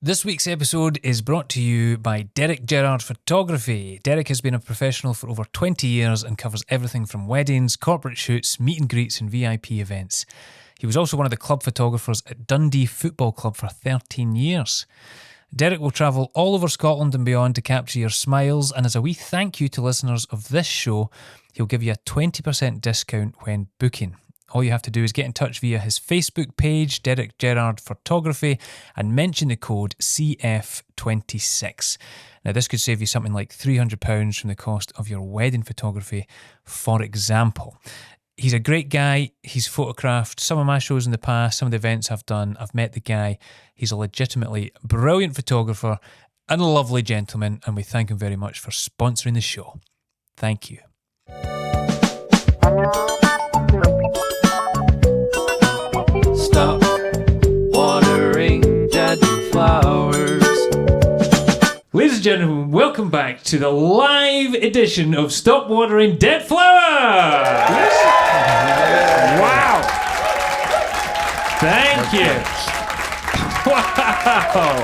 This week's episode is brought to you by Derek Gerard Photography. Derek has been a professional for over 20 years and covers everything from weddings, corporate shoots, meet and greets and VIP events. He was also one of the club photographers at Dundee Football Club for 13 years. Derek will travel all over Scotland and beyond to capture your smiles, and as a wee thank you to listeners of this show, he'll give you a 20% discount when booking. All you have to do is get in touch via his Facebook page, Derek Gerard Photography, and mention the code CF26. Now, this could save you something like £300 from the cost of your wedding photography, for example. He's a great guy. He's photographed some of my shows in the past, some of the events I've done. I've met the guy. He's a legitimately brilliant photographer and a lovely gentleman, and we thank him very much for sponsoring the show. Thank you. Stop watering dead flowers. Ladies and gentlemen, welcome back to the live edition of Stop Watering Dead Flowers! Wow! Thank you! Wow!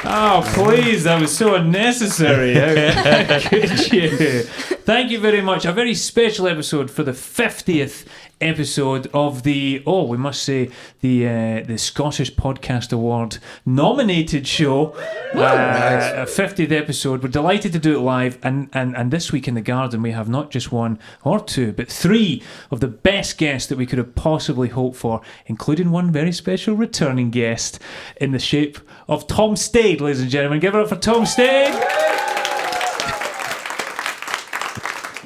Oh, please, that was so unnecessary. How could you? Thank you very much. A very special episode for the 50th episode of the, we must say, the Scottish Podcast Award nominated show. Nice. 50th episode. We're delighted to do it live, and this week in the Garden we have not just one or two, but three of the best guests that we could have possibly hoped for, including one very special returning guest in the shape of Tom Stade, ladies and gentlemen. Give it up for Tom Stade.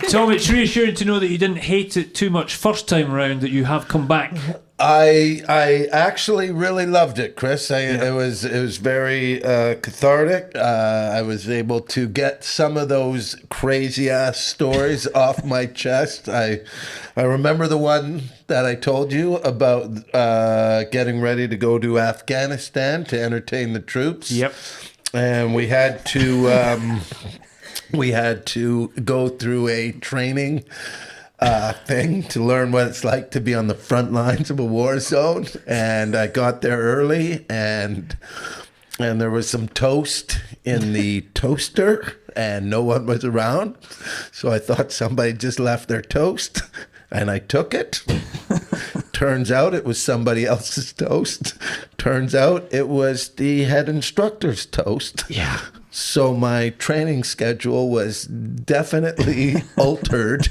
Tom, it's reassuring to know that you didn't hate it too much first time around, that you have come back. I actually really loved it, Chris. It was very cathartic. I was able to get some of those crazy ass stories off my chest. I remember the one that I told you about getting ready to go to Afghanistan to entertain the troops. Yep. And we had to go through a training thing to learn what it's like to be on the front lines of a war zone. And I got there early, and there was some toast in the toaster, and no one was around. So I thought somebody just left their toast, and I took it. Turns out it was somebody else's toast. Turns out it was the head instructor's toast. Yeah. So my training schedule was definitely altered,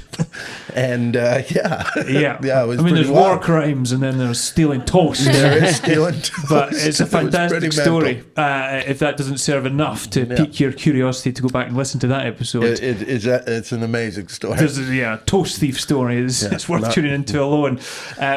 and it was. I mean, there's wild. war crimes, and then there's stealing toast. There is stealing toast. But it's a fantastic story. Mental. If that doesn't serve enough to pique your curiosity to go back and listen to that episode, it's an amazing story. There's a toast thief story. It's worth tuning into alone.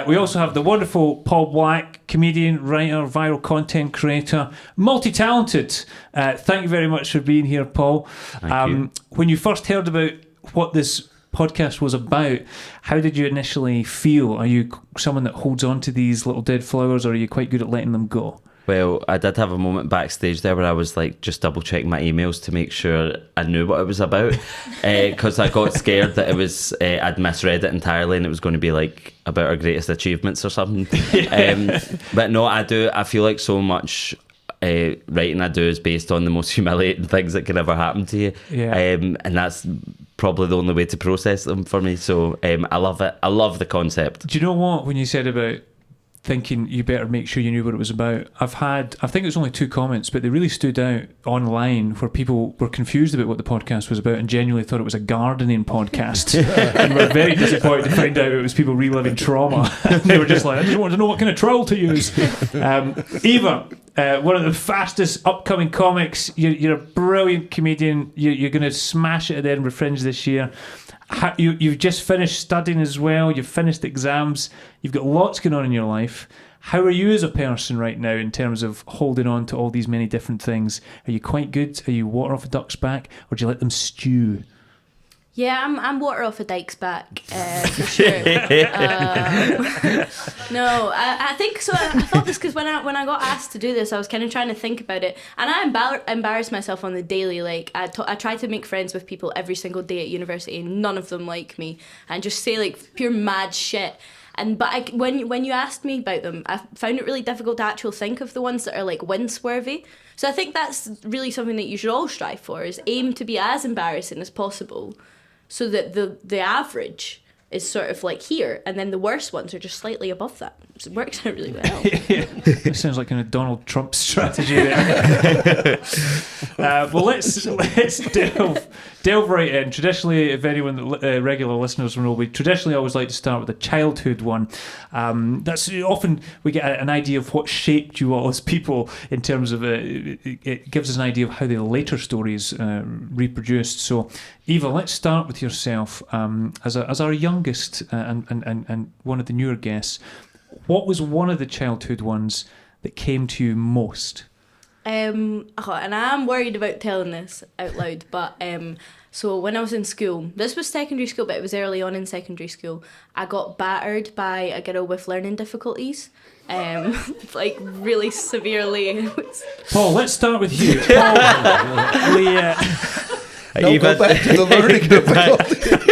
We also have the wonderful Paul Black, comedian, writer, viral content creator, multi-talented. Thank you very much for being here, Paul. Thank you. When you first heard about what this podcast was about, how did you initially feel? Are you someone that holds on to these little dead flowers, or are you quite good at letting them go? Well, I did have a moment backstage there where I was like just double checking my emails to make sure I knew what it was about, because I got scared that it was I'd misread it entirely and it was going to be like about our greatest achievements or something. But no, I feel like so much writing I do is based on the most humiliating things that can ever happen to you, and that's probably the only way to process them for me. So I love it. I love the concept. Do you know what, when you said about thinking you better make sure you knew what it was about, I think it was only 2 comments, but they really stood out online where people were confused about what the podcast was about and genuinely thought it was a gardening podcast and were very disappointed to find out it was people reliving trauma. They were just like, I just wanted to know what kind of trowel to use. Eva, one of the fastest upcoming comics, you're a brilliant comedian. You're going to smash it at the Edinburgh Fringe this year. You've just finished studying as well. You've finished exams. You've got lots going on in your life. How are you as a person right now in terms of holding on to all these many different things? Are you quite good? Are you water off a duck's back, or do you let them stew? Yeah, I'm water off a dyke's back, for sure. No, I think so. I thought this because when I got asked to do this, I was kind of trying to think about it, and I embarrass myself on the daily. Like I try to make friends with people every single day at university, and none of them like me, and just say like pure mad shit. But when you asked me about them, I found it really difficult to actually think of the ones that are like wince-worthy. So I think that's really something that you should all strive for, is aim to be as embarrassing as possible, so that the average is sort of like here, and then the worst ones are just slightly above that. So it works out really well. That sounds like a Donald Trump strategy there. Well, let's delve right in. Traditionally, if anyone regular listeners will know, we traditionally always like to start with a childhood one. That's often we get an idea of what shaped you all as people in terms of it gives us an idea of how the later stories reproduced. So, Eva, let's start with yourself as our youngest and one of the newer guests. What was one of the childhood ones that came to you most? And I'm worried about telling this out loud, but so when I was in school, this was secondary school, but it was early on in secondary school, I got battered by a girl with learning difficulties, like really severely. Paul, let's start with you. Don't go back to the learning difficulty.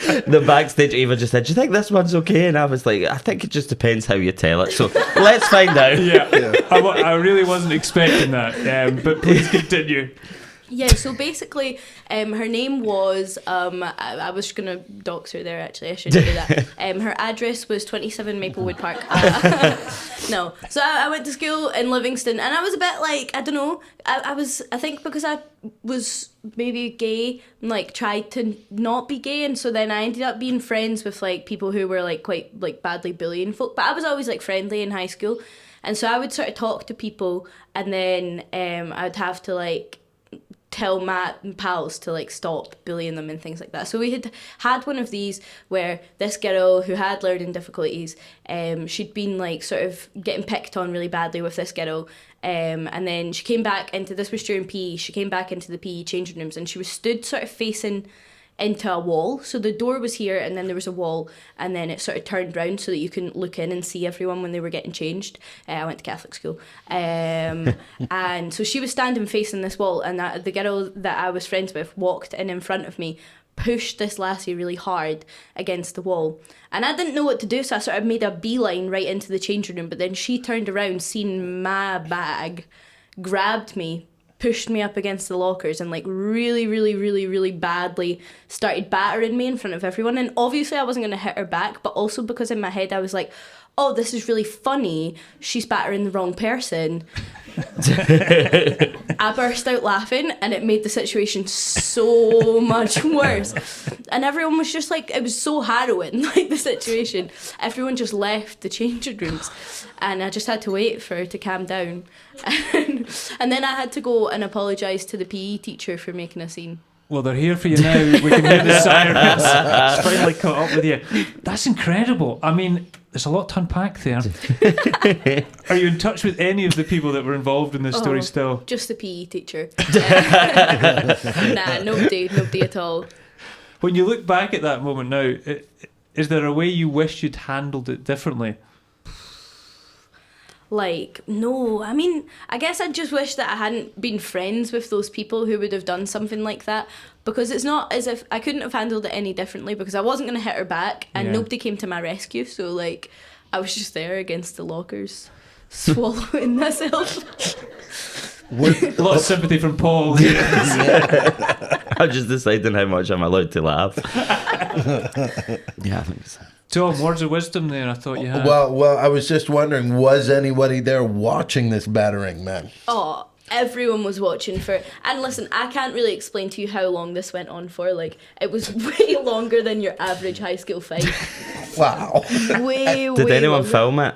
The backstage Eva just said, do you think this one's okay? And I was like, I think it just depends how you tell it. So let's find out. Yeah. I really wasn't expecting that, but please continue. Yeah, so basically, her name was, I was going to dox her there, actually, I shouldn't do that. Her address was 27 Maplewood Park. No, so I went to school in Livingston, and I was a bit like, I don't know, I think because I was maybe gay, like, tried to not be gay, and so then I ended up being friends with, like, people who were, like, quite, like, badly bullying folk, but I was always, like, friendly in high school, and so I would sort of talk to people, and then I'd have to, like, tell Matt and pals to like stop bullying them and things like that. So we had one of these where this girl who had learning difficulties, she'd been like sort of getting picked on really badly with this girl, and then she came back into, this was during PE, she came back into the PE changing rooms, and she was stood sort of facing into a wall. So the door was here, and then there was a wall, and then it sort of turned round so that you can look in and see everyone when they were getting changed. I went to Catholic school, and so she was standing facing this wall, and the girl that I was friends with walked in front of me, pushed this lassie really hard against the wall, and I didn't know what to do, so I sort of made a beeline right into the changing room, but then she turned around, seen my bag, grabbed me, pushed me up against the lockers, and like really, really, really, really badly started battering me in front of everyone. And obviously I wasn't going to hit her back, but also because in my head I was like, oh, this is really funny, she's battering the wrong person. I burst out laughing, and it made the situation so much worse. And everyone was just like, it was so harrowing, like the situation. Everyone just left the changing rooms, and I just had to wait for her to calm down. And then I had to go and apologise to the PE teacher for making a scene. Well, they're here for you now. We can hear the sirens. It's finally caught up with you. That's incredible. I mean, there's a lot to unpack there. Are you in touch with any of the people that were involved in this story still? Just the PE teacher. Nah, nobody at all. When you look back at that moment now, is there a way you wish you'd handled it differently? Like, no, I mean, I guess I just wish that I hadn't been friends with those people who would have done something like that, because it's not as if I couldn't have handled it any differently, because I wasn't going to hit her back, and nobody came to my rescue, so like I was just there against the lockers swallowing myself. A lot of sympathy from Paul. I'm just deciding how much I'm allowed to laugh. Yeah, I think so. Tom, words of wisdom there, I thought you had. Well, I was just wondering, was anybody there watching this battering, man? Oh, everyone was watching for... And listen, I can't really explain to you how long this went on for. Like, it was way longer than your average high school fight. Wow. Way Did anyone longer. film it?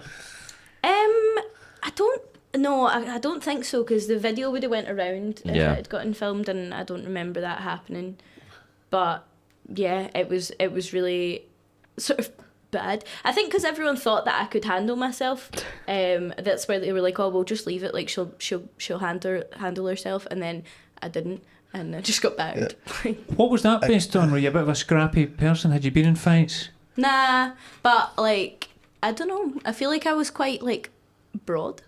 I don't think so, because the video would have went around if it had gotten filmed, and I don't remember that happening. But yeah, it was really sort of bad. I think because everyone thought that I could handle myself. That's why they were like, "Oh, we'll just leave it. Like she'll handle herself," and then I didn't, and I just got battered. What was that based on? Were you a bit of a scrappy person? Had you been in fights? Nah, but like I don't know. I feel like I was quite like broad.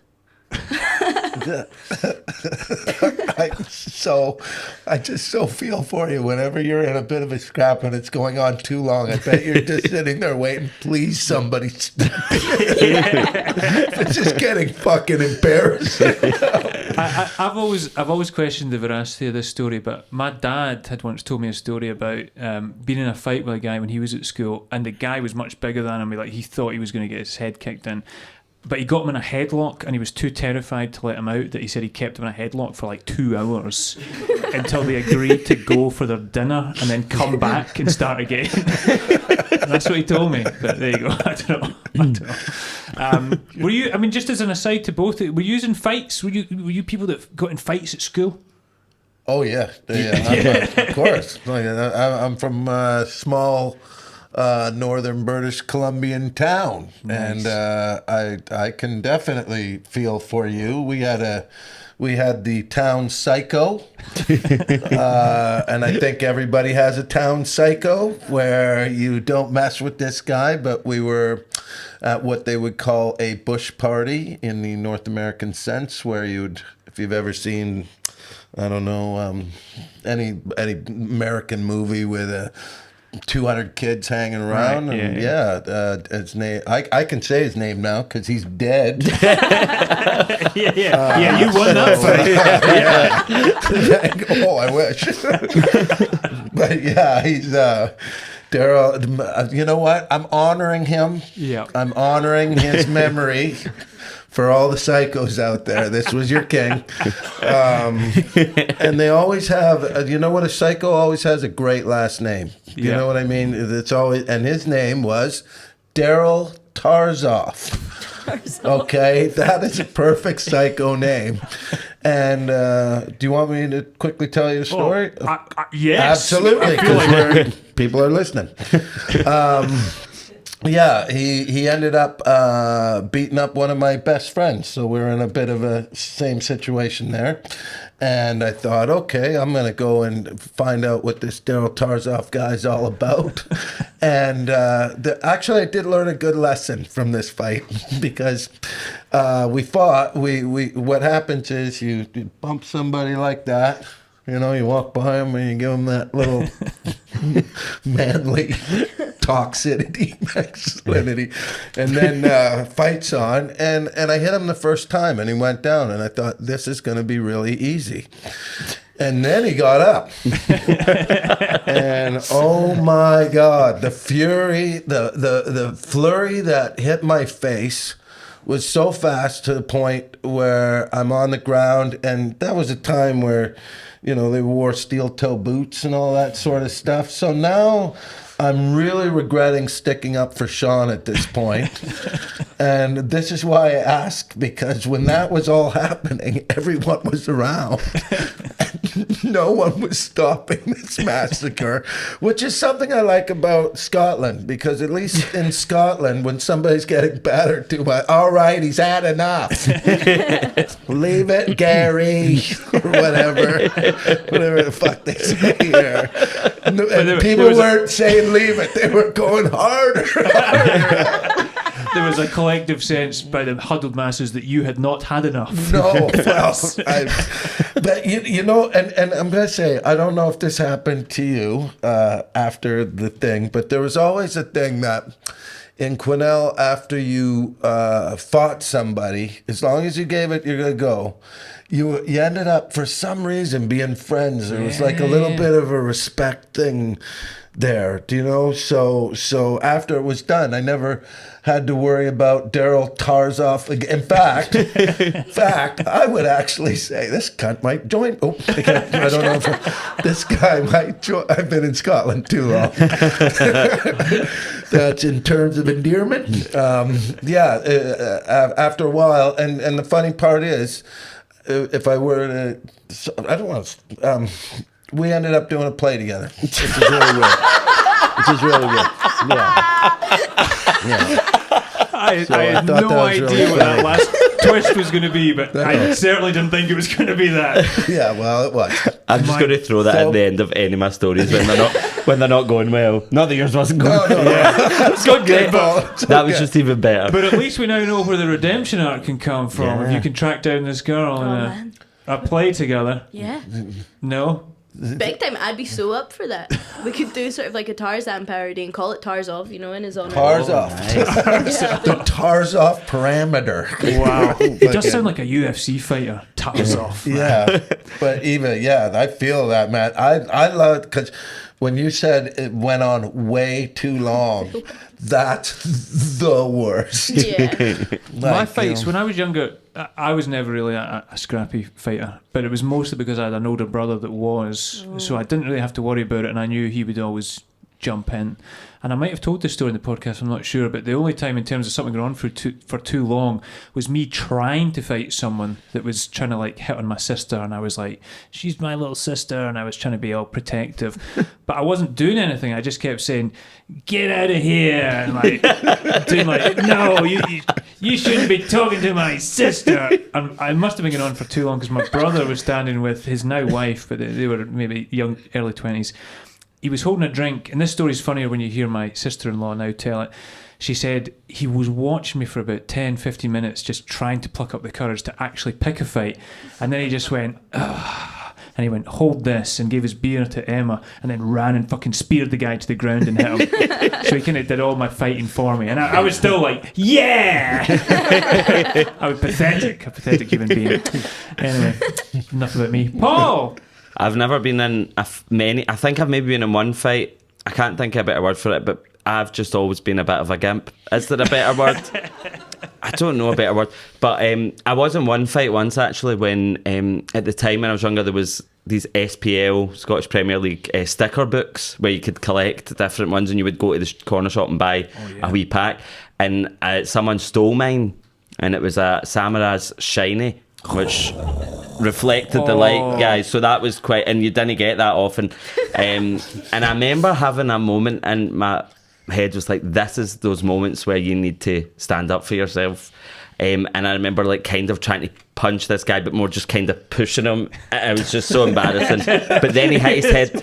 I just so feel for you whenever you're in a bit of a scrap and it's going on too long. I bet you're just sitting there waiting, please somebody stop it. It's just getting fucking embarrassing. I've always questioned the veracity of this story, but my dad had once told me a story about being in a fight with a guy when he was at school, and the guy was much bigger than him. He thought he was going to get his head kicked in. But he got him in a headlock, and he was too terrified to let him out that he said he kept him in a headlock for like 2 hours until they agreed to go for their dinner and then come back and start again. That's what he told me. But there you go. I don't know. Were you? I mean, just as an aside to both, were you in fights? Were you people that got in fights at school? Oh yeah. Of course. I'm from a small northern British Columbian town, Nice. and I can definitely feel for you. We had the town psycho, and I think everybody has a town psycho where you don't mess with this guy. But we were at what they would call a bush party in the North American sense, where if you've ever seen, I don't know, any American movie with 200 kids hanging around, right, and his name. I can say his name now because he's dead. Yeah, you won that fight. Oh, I wish. But yeah, he's Daryl. You know what? I'm honoring him. Yeah, I'm honoring his memory. For all the psychos out there, this was your king. And they always have, you know what? A psycho always has a great last name. You know what I mean? It's always, and his name was Daryl Tarzoff. Okay, that is a perfect psycho name. And do you want me to quickly tell you a story? Yes. Absolutely, because people are listening. Yeah, he ended up beating up one of my best friends. So we're in a bit of a same situation there. And I thought, okay, I'm going to go and find out what this Daryl Tarzoff guy's all about. And actually, I did learn a good lesson from this fight because we fought. What happens is you bump somebody like that. You know, you walk by him and you give him that little manly toxicity, masculinity, and then fights on. And I hit him the first time and he went down. And I thought, this is going to be really easy. And then he got up. And oh my God, the fury, the flurry that hit my face was so fast to the point where I'm on the ground. And that was a time where, you know, they wore steel toe boots and all that sort of stuff. So now I'm really regretting sticking up for Sean at this point. And this is why I ask, because when that was all happening, everyone was around. No one was stopping this massacre, which is something I like about Scotland, because at least in Scotland, when somebody's getting battered too much, all right, he's had enough. Leave it, Gary, or whatever the fuck they say here. And people weren't saying leave it; they were going harder. There was a collective sense by the huddled masses that you had not had enough. No, well, but you know, and I'm going to say, I don't know if this happened to you after the thing, but there was always a thing that in Quesnel, after you fought somebody, as long as you gave it, you're going to go. You ended up, for some reason, being friends. There was like a little bit of a respect thing there, do you know? So after it was done, I never had to worry about Daryl Tarzoff again. In fact, I would actually say this cunt might join. Oh, I don't know if this guy might join. I've been in Scotland too long. That's in terms of endearment. After a while, and the funny part is, if I were to, I don't want to. We ended up doing a play together, which is really weird. Yeah. I had no idea what that last twist was going to be, but I certainly didn't think it was going to be that. Yeah, well, it was. I'm just going to throw that at the end of any of my stories when they're not when they're not going well. Not that yours wasn't going No, well. It's going great, but that was just even better. But at least we now know where the redemption arc can come from. If you can track down this girl and a play together. Yeah. No? Big time. I'd be so up for that. We could do sort of like a Tarzan parody and call it Tarzov, in his honor. Tarzov. Yeah. The Tarzov parameter. Wow. It does sound like a UFC fighter. Tarzov. Yeah. But Eva, I feel that, man. I love it because when you said it went on way too long, that's the worst. Yeah. My fights, when I was younger, I was never really a scrappy fighter, but it was mostly because I had an older brother that was, so I didn't really have to worry about it, and I knew he would always jump in. And I might have told this story in the podcast, I'm not sure, but the only time in terms of something going on for too long was me trying to fight someone that was trying to like hit on my sister, and I was like, she's my little sister, and I was trying to be all protective, but I wasn't doing anything. I just kept saying, get out of here, and like doing like, no, you shouldn't be talking to my sister. And I must have been going on for too long because my brother was standing with his now wife, but they were maybe young, early 20s. He was holding a drink, and this story's funnier when you hear my sister-in-law now tell it. She said he was watching me for about 10, 15 minutes just trying to pluck up the courage to actually pick a fight, and then he just went, ugh, and he went, hold this, and gave his beer to Emma, and then ran and fucking speared the guy to the ground and hit him. So he kind of did all my fighting for me, and I was still like, yeah! I was a pathetic human being. Anyway, enough about me. Paul! I've never been in many. I think I've maybe been in one fight. I can't think of a better word for it, but I've just always been a bit of a gimp. Is there a better word? I don't know a better word. But I was in one fight once, actually, when at the time when I was younger, there was these SPL, Scottish Premier League, sticker books where you could collect different ones, and you would go to the corner shop and buy a wee pack. And someone stole mine, and it was a Samurai's Shiny, which reflected the light, guys. So that was quite, and you didn't get that often. And I remember having a moment, and my head was like, this is those moments where you need to stand up for yourself. And I remember like kind of trying to punch this guy, but more just kind of pushing him. It was just so embarrassing. But then he hit his head,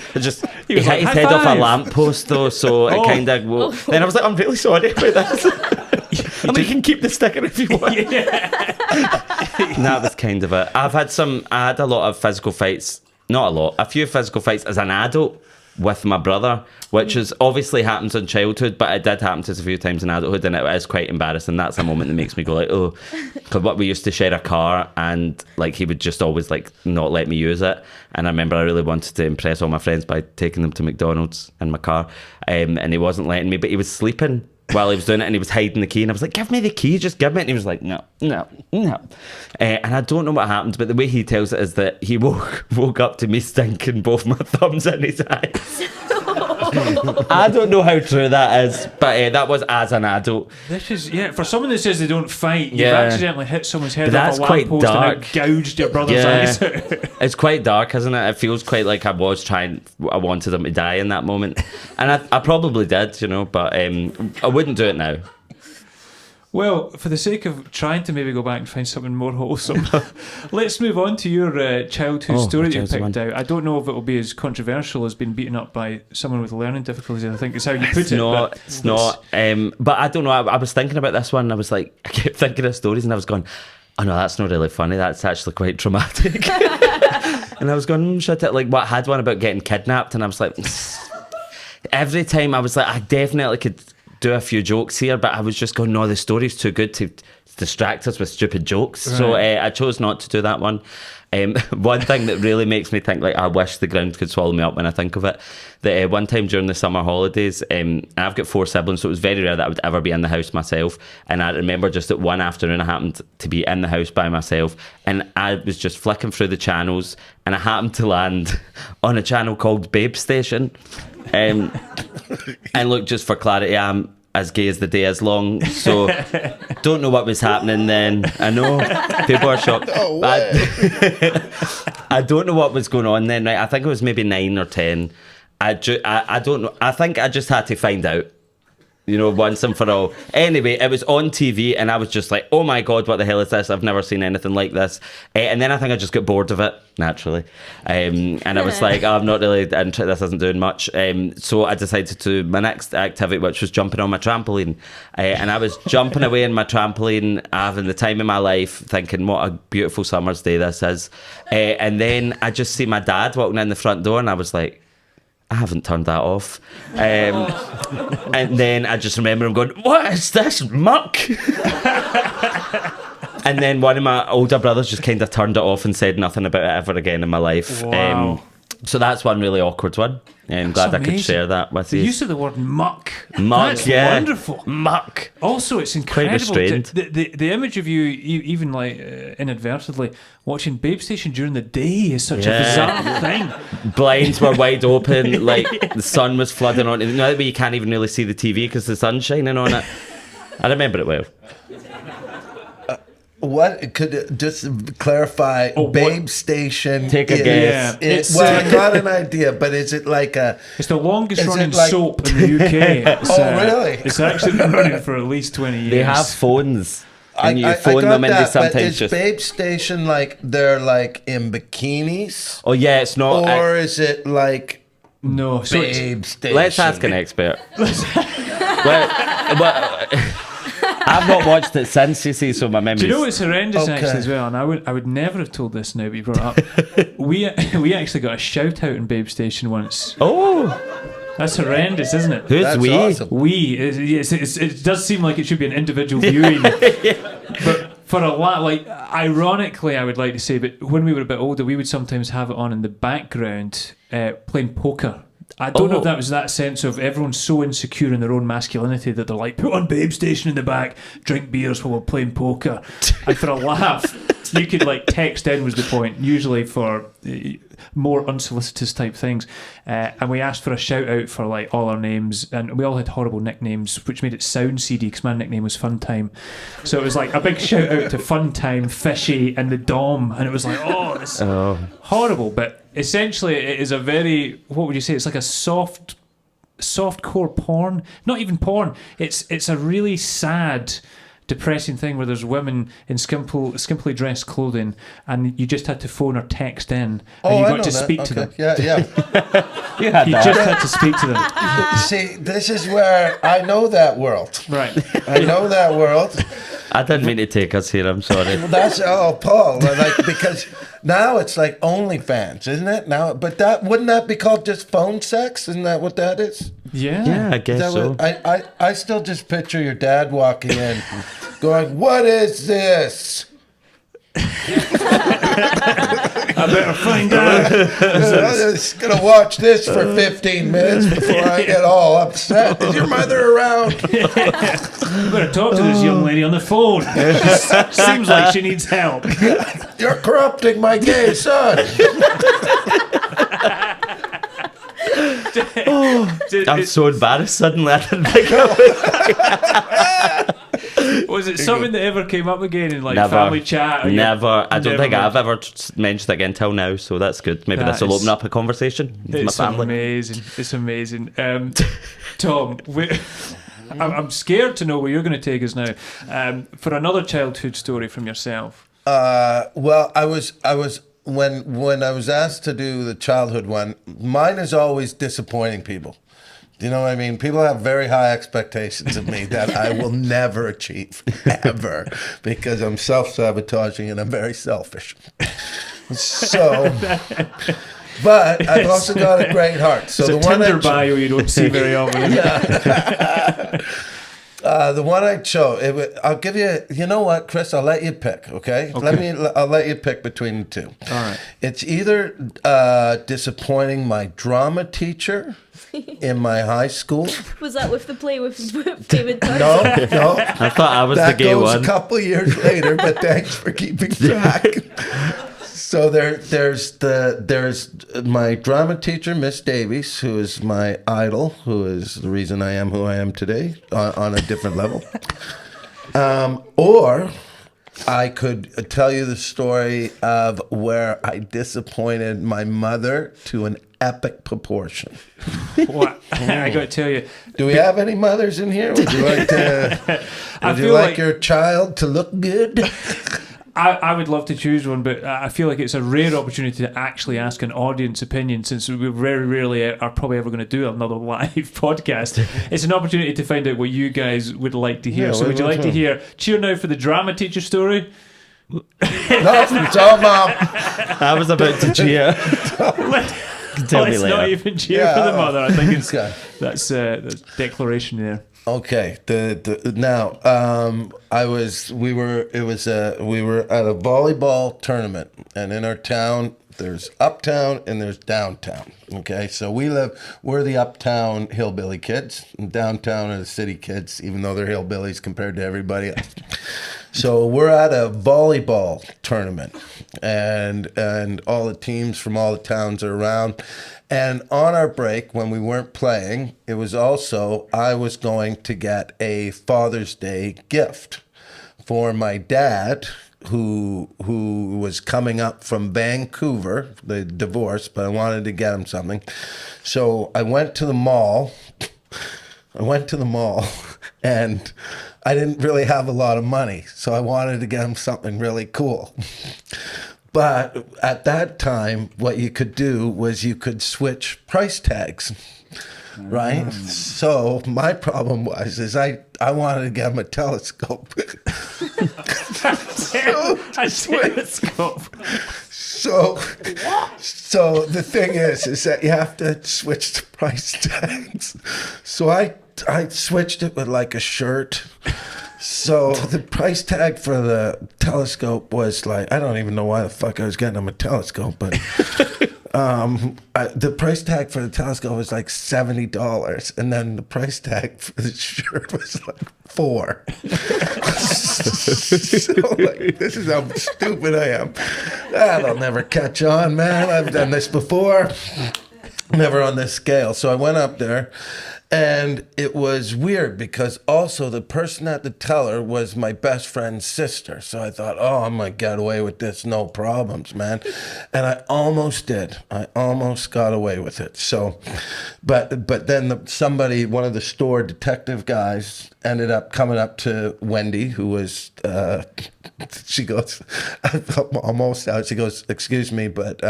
he hit his head off a lamppost though, so it kind of. Then I was like, I'm really sorry about this. And you can keep the sticker if you want. That was kind of it. I had a lot of physical fights. Not a lot, a few physical fights as an adult with my brother, which is obviously happens in childhood, but it did happen to us a few times in adulthood, and it is quite embarrassing. That's a moment that makes me go like, oh, because we used to share a car, and like he would just always like not let me use it. And I remember I really wanted to impress all my friends by taking them to McDonald's in my car, and he wasn't letting me, but he was sleeping while he was doing it, and he was hiding the key, and I was like, give me the key, just give me it. And he was like, no. And I don't know what happened, but the way he tells it is that he woke up to me stinking both my thumbs in his eyes. I don't know how true that is, but that was as an adult. This is, for someone that says they don't fight, you've accidentally hit someone's head off a lamppost and gouged your brother's eyes out. It's quite dark, isn't it? It feels quite like I wanted him to die in that moment. And I probably did, but I wouldn't do it now. Well, for the sake of trying to maybe go back and find something more wholesome, let's move on to your childhood story that you picked out. I don't know if it will be as controversial as being beaten up by someone with learning difficulties, I think is how you put it. It's not. But I don't know, I was thinking about this one, and I was like, I kept thinking of stories, and I was going, oh no, that's not really funny, that's actually quite traumatic. And I was going, shut it. Like, I had one about getting kidnapped, and I was like, every time I was like, I definitely could do a few jokes here, but I was just going, no, the story's too good to distract us with stupid jokes. Right. So I chose not to do that one. One thing that really makes me think, like, I wish the ground could swallow me up when I think of it, that one time during the summer holidays, I've got 4 siblings, so it was very rare that I would ever be in the house myself, and I remember just that one afternoon I happened to be in the house by myself, and I was just flicking through the channels, and I happened to land on a channel called Babe Station. And look, just for clarity, I'm as gay as the day is long, so don't know what was happening then. I know people are shocked. I don't know what was going on then, right? I think it was maybe 9 or 10. I don't know. I think I just had to find out. once and for all. Anyway, it was on TV and I was just like, oh my God, what the hell is this? I've never seen anything like this. And then I think I just got bored of it, naturally. And I was like, I'm not really interested, this isn't doing much. So I decided to do my next activity, which was jumping on my trampoline. And I was jumping away in my trampoline, having the time of my life, thinking what a beautiful summer's day this is. And then I just see my dad walking in the front door and I was like, I haven't turned that off. And then I just remember him going, what is this muck? And then one of my older brothers just kind of turned it off and said nothing about it ever again in my life. Wow. So that's one really awkward one. I'm glad amazing. I could share that with The you. use of the word muck. Muck, That's yeah. wonderful. Muck. Also, it's incredible. restrained. The image of you, even like inadvertently, watching Babe Station during the day is such a Yeah. bizarre thing. Blinds were wide open, like the sun was flooding on it. You know that way you can't even really see the TV because the sun's shining on it. I remember it well. What could just clarify? Babe Station. Take a is- guess. It's, well, I got an idea, but is it like a? It's the longest Is it running like- soap in the UK. It's, really? It's actually been running for at least 20 years. They have phones, and you I phone got them, and they that, but sometimes is just. Babe Station like they're like in bikinis, Oh yeah, it's not. or is it like No, so it's, Babe Station? Let's ask an expert. well, I've not watched it since, you see, so my memory's... do you know what's horrendous Okay. actually as well? And I would never have told this now, but you brought it up. we actually got a shout out in Babe Station once. Oh, That's horrendous, isn't it? who's That's we? awesome. It does seem like it should be an individual viewing, but for a lot, like ironically, I would like to say, but when we were a bit older, we would sometimes have it on in the background playing poker. I don't know if that was that sense of everyone's so insecure in their own masculinity that they're like, put on Babe Station in the back, drink beers while we're playing poker. And for a laugh, you could like text in was the point, usually for more unsolicitous type things. And we asked for a shout out for like all our names, and we all had horrible nicknames, which made it sound seedy because my nickname was Funtime. So it was like a big shout out to Funtime, Fishy, and the Dom. And it was like, oh, this horrible. But essentially, it is a very, what would you say? It's like a soft-core porn. Not even porn. It's a really sad, depressing thing where there's women in skimpily dressed clothing, and you just had to phone or text in, and you I got know to that. speak to them. Yeah. You had You that. just had to speak to them. See, this is where I know that world. Right. I know that world. I didn't mean to take us here, I'm sorry. That's Paul. Like because now it's like OnlyFans, isn't it? Now, but wouldn't that be called just phone sex? Isn't that what that is? Yeah. Yeah, I Is guess that so. what, I still just picture your dad walking in, going, "What is this?" I better find out. I'm just gonna watch this for 15 minutes before I get all upset. Is your mother around? I better talk to this young lady on the phone. Seems like she needs help. You're corrupting my gay son. I'm so embarrassed suddenly. I didn't pick up. Was it something that ever came up again in like Never. family chat? Or Never. I don't think Never. I've ever mentioned it again till now, so that's good. Maybe That this will is- open up a conversation with my It's family. amazing. It's amazing. Tom, I'm scared to know where you're going to take us now. For another childhood story from yourself. Well, I was when I was asked to do the childhood one. Mine is always disappointing people. You know what I mean? People have very high expectations of me that I will never achieve, ever, because I'm self-sabotaging and I'm very selfish. So, but I've also got a great heart. So It's a the one Tinder I bio you don't see very often. the one I chose, I'll give you. You know what, Chris? I'll let you pick. Okay. I'll let you pick between the two. All right. It's either disappointing my drama teacher in my high school. Was that with the play with David Turner? No. I thought I was That the gay goes one. a couple of years later, but thanks for keeping track. So there's my drama teacher, Miss Davies, who is my idol, who is the reason I am who I am today on a different level. Or I could tell you the story of where I disappointed my mother to an epic proportion. What? I got to tell you. Do we have any mothers in here? Would you like to? Would you like your child to look good? I would love to choose one, but I feel like it's a rare opportunity to actually ask an audience opinion, since we very rarely are probably ever going to do another live podcast. It's an opportunity to find out what you guys would like to hear. Yeah, so would you like to hear Cheer Now for the drama teacher story? No, tell Mom. I was about to cheer. Tell me Let's later. not even cheer for the mother. I think it's Okay. that's the declaration there. Okay. Now, we were at a volleyball tournament, and in our town there's uptown and there's downtown. Okay, so we're the uptown hillbilly kids, and downtown are the city kids, even though they're hillbillies compared to everybody else. So we're at a volleyball tournament, and all the teams from all the towns are around. And on our break, when we weren't playing, it was also, I was going to get a Father's Day gift for my dad, who was coming up from Vancouver, the divorce, but I wanted to get him something. So I went to the mall. And I didn't really have a lot of money, so I wanted to get him something really cool. But at that time, what you could do was you could switch price tags, right? So my problem was I wanted to get him a telescope. A telescope. So the thing is that you have to switch the price tags. So I switched it with like a shirt. So the price tag for the telescope was like, I don't even know why the fuck I was getting him a telescope, but the price tag for the telescope was like $70, and then the price tag for the shirt was like $4. So like, this is how stupid I am. That'll never catch on, man. I've done this before. Never on this scale. So I went up there. And it was weird because also the person at the teller was my best friend's sister. So I thought, oh, I'm going to get away with this, no problems, man. And I almost did. I almost got away with it. So, but then one of the store detective guys ended up coming up to Wendy, who was, she goes, almost out. She goes, excuse me, but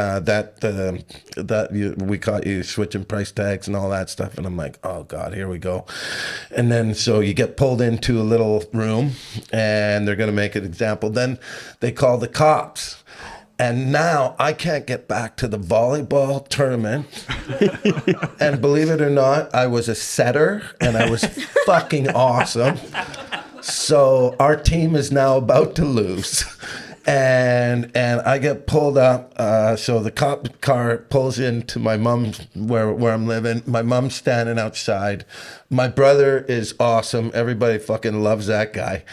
we caught you switching price tags and all that stuff. And I'm like, oh God, here we go. And then so you get pulled into a little room, and they're going to make an example. Then they call the cops. And now I can't get back to the volleyball tournament. And believe it or not, I was a setter, and I was fucking awesome. So our team is now about to lose. And I get pulled up. So the cop car pulls into my mom's, where I'm living. My mom's standing outside. My brother is awesome. Everybody fucking loves that guy.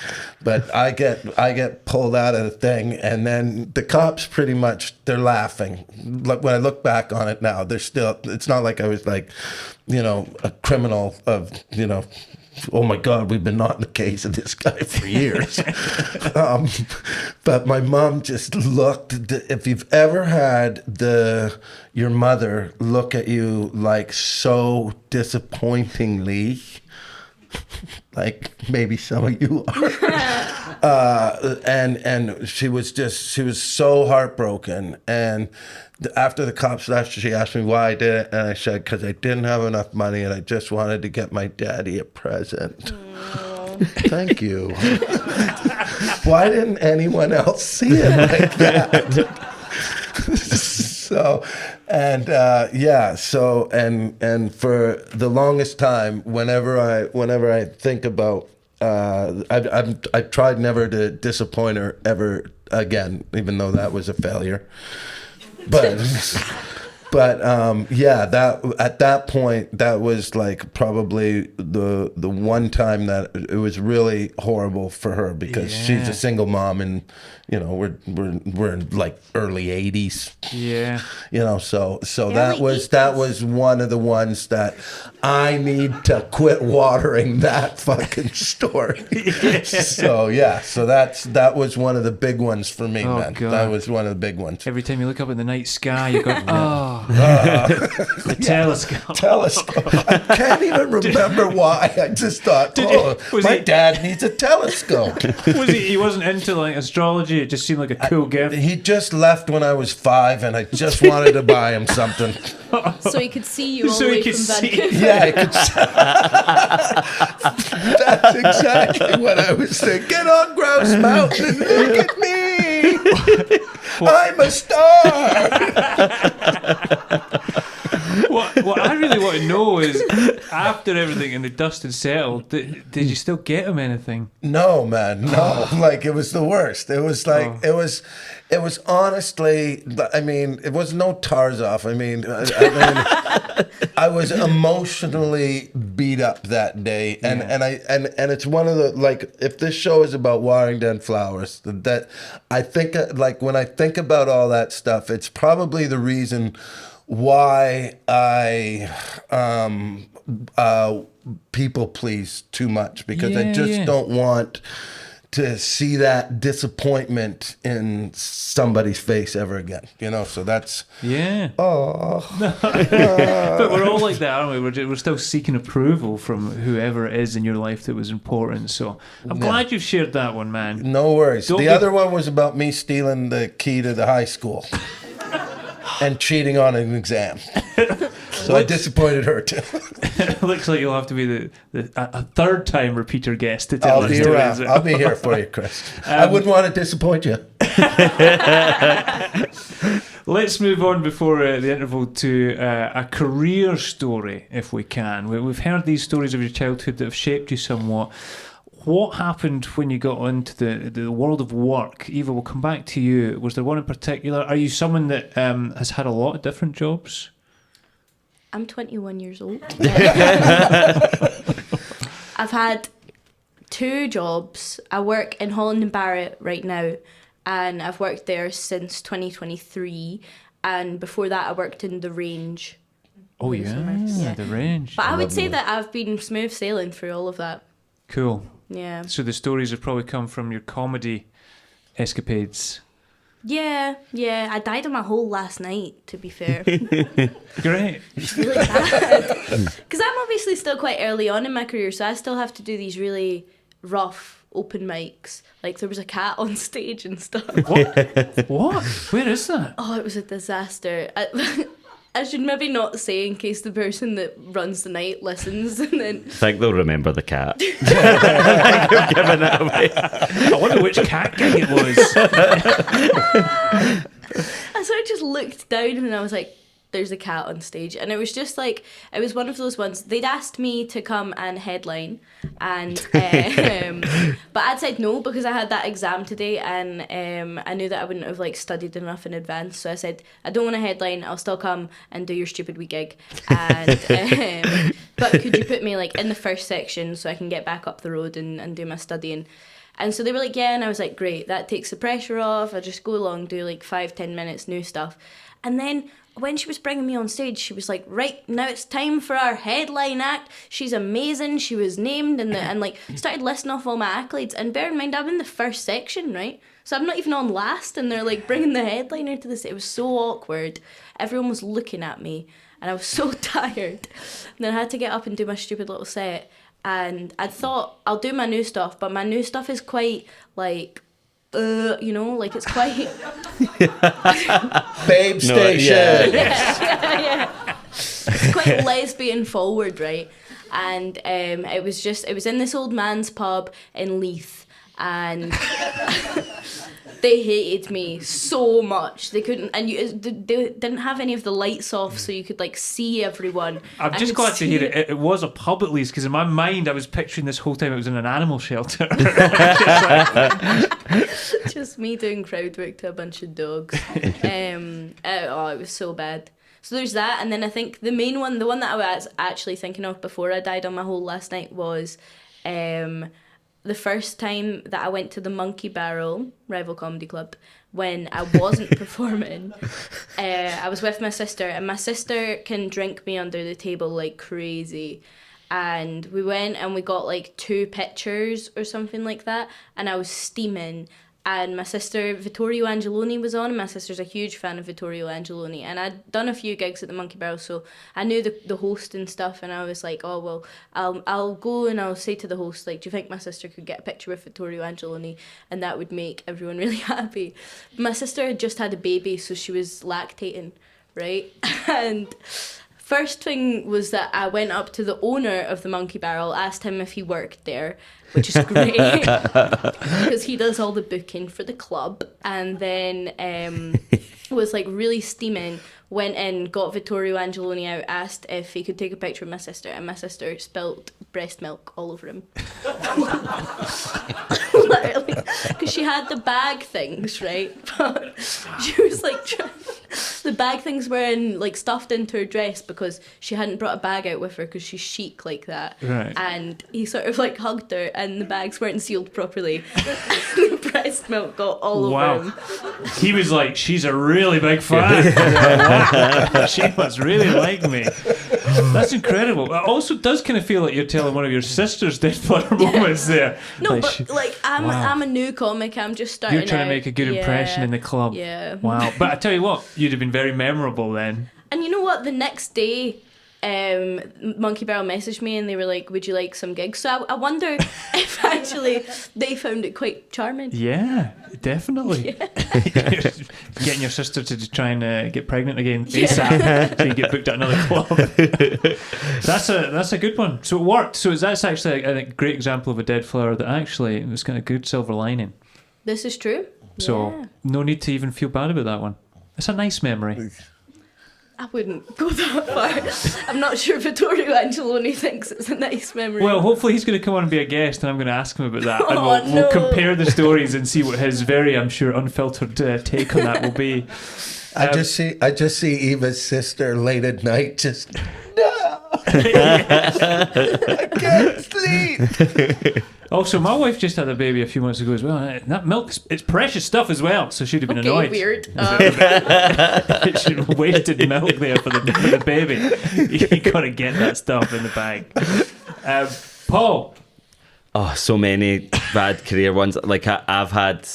But I get pulled out of the thing, and then the cops pretty much, they're laughing. Like when I look back on it now, they're still, it's not like I was like, a criminal of, oh my God, we've been on the case of this guy for years. But my mom just looked, if you've ever had your mother look at you like so disappointingly, like maybe some of you are, and she was so heartbroken. And after the cops left, she asked me why I did it, and I said, because I didn't have enough money, and I just wanted to get my daddy a present. Thank you. Why didn't anyone else see it like that? So, and for the longest time, whenever I think about, I tried never to disappoint her ever again, even though that was a failure. But yeah, that at that point, that was like probably the one time that it was really horrible for her, because she's Yeah. a single mom, and we're in like early 80s. Yeah. So Early that was one of the ones that I need to quit watering that fucking story. So that was one of the big ones for me, man. God. That was one of the big ones. Every time you look up at the night sky, you go, the telescope. Telescope. I can't even remember why. I just thought, my dad needs a telescope. He wasn't into like astrology. It just seemed like a cool gift. He just left when I was 5, and I just wanted to buy him something. So he could see you all So the he way could from see. Vancouver. Yeah, I could. That's exactly what I was saying. Get on Grouse Mountain and look at me. I'm a star. What I really want to know is, after everything and the dust had settled, did you still get him anything? No, man, no. Like, it was the worst. It was like it was honestly. I mean, it was no Tarzoff. I mean, I was emotionally beat up that day, and it's one of the, like, if this show is about Warrington flowers, that I think, like, when I think about all that stuff, it's probably the reason why I people please too much, because I just don't want to see that disappointment in somebody's face ever again, so that's Yeah. oh But we're all like that, aren't we? We're still seeking approval from whoever it is in your life that was important. So I'm glad you've shared that one, man. no worries. Don't The be- other one was about me stealing the key to the high school and cheating on an exam. So I disappointed her too. Looks like you'll have to be a third time repeater guest to tell I'll us be stories. around. I'll be here for you, Chris. I wouldn't want to disappoint you. Let's move on before the interval to a career story, if we can. We've heard these stories of your childhood that have shaped you somewhat. What happened when you got into the world of work? Eva, we'll come back to you. Was there one in particular? Are you someone that has had a lot of different jobs? I'm 21 years old. I've had 2 jobs. I work in Holland and Barrett right now, and I've worked there since 2023. And before that, I worked in the Range. Oh, Yeah. the Range. But I would say that I've been smooth sailing through all of that. Cool. Yeah. So the stories have probably come from your comedy escapades. Yeah. I dyed my hole last night, to be fair. Great. It's really bad. Because I'm obviously still quite early on in my career, so I still have to do these really rough open mics. Like, there was a cat on stage and stuff. What? Where is that? Oh, it was a disaster. I should maybe not say in case the person that runs the night listens, and then I think they'll remember the cat. I think you're giving it away. I wonder which cat gig it was. I sort of just looked down and I was like, there's a cat on stage. And it was just like, it was one of those ones, they'd asked me to come and headline, and but I'd said no because I had that exam today, and I knew that I wouldn't have like studied enough in advance, so I said, I don't want to headline, I'll still come and do your stupid wee gig, and but could you put me like in the first section so I can get back up the road and do my studying. And so they were like, yeah, and I was like, great, that takes the pressure off. I just go along, do like 5-10 minutes, new stuff. And then when she was bringing me on stage, she was like, right, now it's time for our headline act. She's amazing. She was named and like started listing off all my accolades. And bear in mind, I'm in the first section, right? So I'm not even on last, and they're like bringing the headliner to this. It was so awkward. Everyone was looking at me, and I was so tired. And then I had to get up and do my stupid little set. And I thought, I'll do my new stuff, but my new stuff is quite like, like it's quite... Babe station. Yeah. It's quite lesbian forward, right? And it was in this old man's pub in Leith, and they hated me so much. They couldn't, and they didn't have any of the lights off, so you could like see everyone. I'm just glad to hear it. It was a pub at least, because in my mind I was picturing this whole time it was in an animal shelter. Just me doing crowd work to a bunch of dogs. It was so bad. So there's that, and then I think the main one, the one that I was actually thinking of before I died on my hole last night was the first time that I went to the Monkey Barrel Rival Comedy Club when I wasn't performing. I was with my sister, and my sister can drink me under the table like crazy. And we went and we got like 2 pictures or something like that, and I was steaming. And my sister, Vittorio Angeloni, was on, and my sister's a huge fan of Vittorio Angeloni. And I'd done a few gigs at the Monkey Barrel, so I knew the host and stuff, and I was like, oh, well, I'll go and I'll say to the host, like, do you think my sister could get a picture with Vittorio Angeloni? And that would make everyone really happy. My sister had just had a baby, so she was lactating, right? And first thing was that I went up to the owner of the Monkey Barrel, asked him if he worked there, which is great because he does all the booking for the club. And then was like really steaming, went in, got Vittorio Angeloni out, asked if he could take a picture of my sister, and my sister spilt breast milk all over him. Literally, because she had the bag things, right? But she was like the bag things were like stuffed into her dress because she hadn't brought a bag out with her because she's chic like that. Right. And he sort of like hugged her, and the bags weren't sealed properly. And the breast milk got all over him. He was like, she's a really big fan. She must really like me. That's incredible. It also does kind of feel like you're telling one of your sister's dead flutter moments there. No, like but like I'm a new comic. I'm just starting. You're trying to make a good impression in the club. Yeah. Wow. But I tell you what, you'd have been very memorable then. And you know what? The next day, Monkey Barrel messaged me and they were like, would you like some gigs? So I wonder if actually they found it quite charming. Yeah, definitely. Yeah. Getting your sister to try and get pregnant again ASAP so you get booked at another club. That's a good one. So it worked. So that's actually a great example of a dead flower that actually was kind of good silver lining. This is true. So no need to even feel bad about that one. It's a nice memory. I wouldn't go that far. I'm not sure Vittorio Angeloni thinks it's a nice memory. Well, hopefully he's going to come on and be a guest, and I'm going to ask him about that, and no. we'll compare the stories and see what his very, I'm sure, unfiltered take on that will be. I just see Eva's sister late at night just no. I can't sleep. Also, my wife just had a baby a few months ago as well. That milk, it's precious stuff as well, so she'd have been annoyed. Weird. She wasted milk there for the baby. You got to get that stuff in the bag. Paul. Oh, so many bad career ones. Like I've had,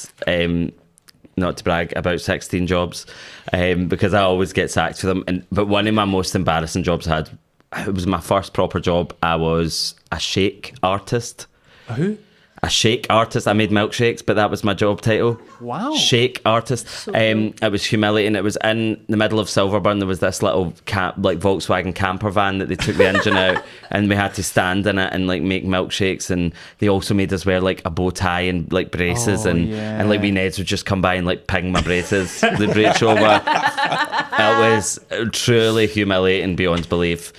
not to brag, about 16 jobs because I always get sacked for them. But one of my most embarrassing jobs I had, it was my first proper job. I was a shake artist. Who? A shake artist. I made milkshakes, but that was my job title. Wow. Shake artist. It was humiliating. It was in the middle of Silverburn. There was this little Volkswagen camper van that they took the engine out, and we had to stand in it and like make milkshakes. And they also made us wear like a bow tie and like braces, and like we Neds would just come by and like ping my braces. The brace over. It was truly humiliating beyond belief.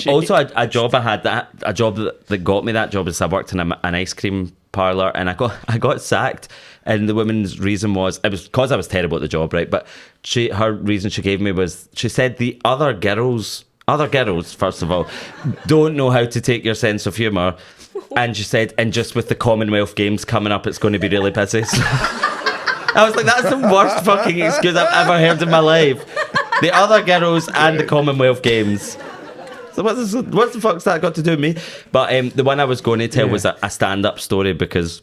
Also, a job I had a job that got me that job is I worked in an ice cream parlour, and I got sacked, and the woman's reason was it was because I was terrible at the job, right? But her reason she gave me was she said the other girls first of all don't know how to take your sense of humour, and she said, and just with the Commonwealth Games coming up, it's going to be really busy. So I was like, that's the worst fucking excuse I've ever heard in my life. The other girls and the Commonwealth Games. So what the fuck's that got to do with me? But the one I was going to tell was a stand-up story because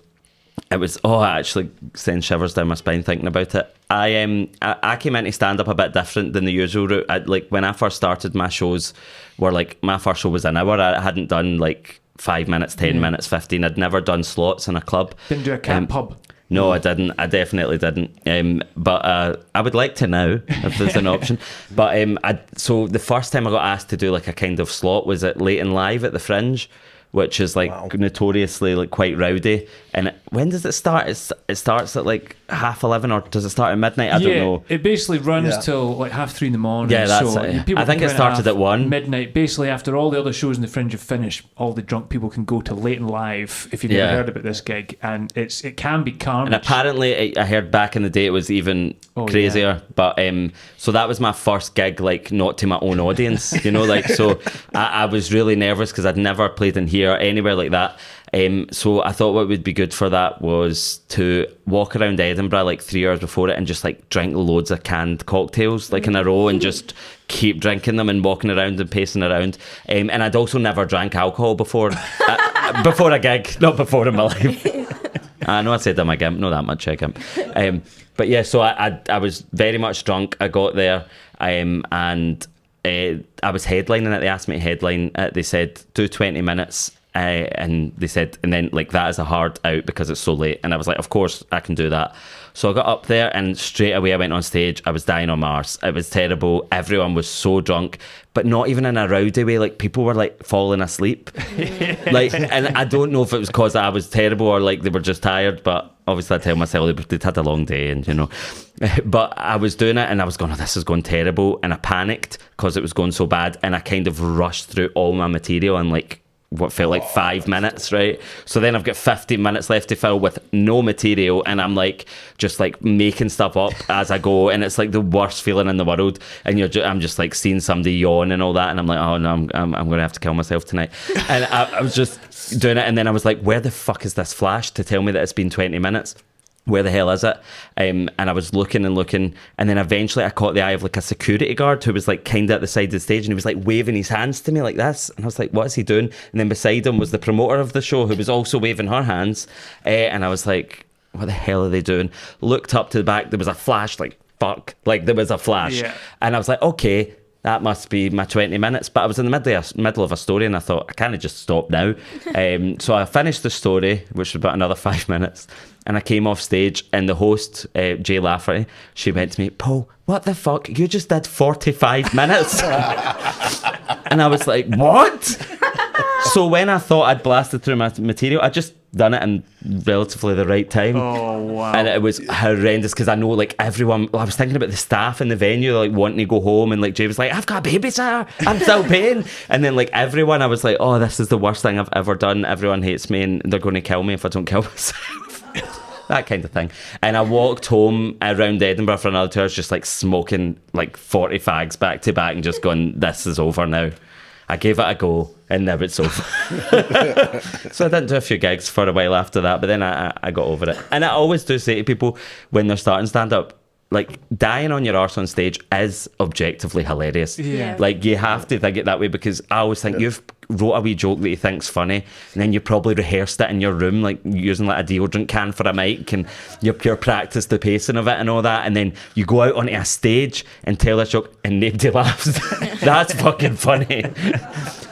it was, it actually sends shivers down my spine thinking about it. I came into stand-up a bit different than the usual route. Like when I first started, my shows were like, my first show was an hour. I hadn't done like 5 minutes, 10 minutes, 15. I'd never done slots in a club. Didn't do a cat pub. No, I didn't. I definitely didn't. But I would like to now, if there's an option. But so the first time I got asked to do like a kind of slot was at Late and Live at the Fringe, which is like notoriously like quite rowdy. And when does it start? It starts at like 11:30, or does it start at midnight? I don't know. It basically runs till like 3:30 in the morning. Yeah, that's so it. people I think can it come in started at 1 midnight. Basically, after all the other shows in the Fringe have finished, all the drunk people can go to Late and Live if you've never heard about this gig, and it can be carnage. And apparently, I heard back in the day it was even crazier. But so that was my first gig, like not to my own audience, you know, like so. I was really nervous because I'd never played in here or anywhere like that. So I thought what would be good for that was to walk around Edinburgh like 3 hours before it and just like drink loads of canned cocktails like in a row and just keep drinking them and walking around and pacing around. And I'd also never drank alcohol before before a gig, not before in my life. I know I said I'm a gimp, not that much a gimp. But yeah, so I was very much drunk. I got there and I was headlining it. They asked me to headline it. They said do 20 minutes. And they said, and then like that is a hard out because it's so late. And I was like, of course I can do that. So I got up there and straight away I went on stage. I was dying on my arse. It was terrible. Everyone was so drunk, but not even in a rowdy way. Like people were like falling asleep. Like, and I don't know if it was because I was terrible or like they were just tired, but obviously I tell myself they'd had a long day and you know, but I was doing it and I was going, oh, this is going terrible. And I panicked because it was going so bad. And I kind of rushed through all my material and like, what felt like 5 minutes, right? So then I've got 15 minutes left to fill with no material, and I'm like just like making stuff up as I go, and it's like the worst feeling in the world. And I'm just like seeing somebody yawn and all that, and I'm like, oh no, I'm going to have to kill myself tonight. And I was just doing it, and then I was like, where the fuck is this flash to tell me that it's been 20 minutes? Where the hell is it? And I was looking, and then eventually I caught the eye of like a security guard who was like kind of at the side of the stage, and he was like waving his hands to me like this, and I was like, what is he doing? And then beside him was the promoter of the show who was also waving her hands, and I was like, what the hell are they doing? Looked up to the back, there was a flash, like fuck, like there was a flash, and I was like, okay, that must be my 20 minutes. But I was in the middle of a story, and I thought, I can't just stop now. So I finished the story, which was about another 5 minutes, and I came off stage, and the host, Jay Lafferty, she went to me, Paul, what the fuck? You just did 45 minutes. And I was like, what? So when I thought I'd blasted through my material, I just done it in relatively the right time. Oh, wow. And it was horrendous because I know like everyone, I was thinking about the staff in the venue like wanting to go home, and like Jay was like, I've got a babysitter, I'm still paying. And then like everyone, I was like, oh, this is the worst thing I've ever done. Everyone hates me and they're going to kill me if I don't kill myself. That kind of thing. And I walked home around Edinburgh for another 2 hours just like smoking like 40 fags back to back and just going, this is over now. I gave it a go, and now it's over. So I didn't do a few gigs for a while after that, but then I got over it. And I always do say to people when they're starting stand-up, like, dying on your arse on stage is objectively hilarious. Yeah. Like, you have to think it that way, because I always think you've wrote a wee joke that you think's funny, and then you probably rehearsed it in your room, like using like a deodorant can for a mic, and you pure practice the pacing of it and all that, and then you go out onto a stage and tell a joke and nobody laughs. That's fucking funny.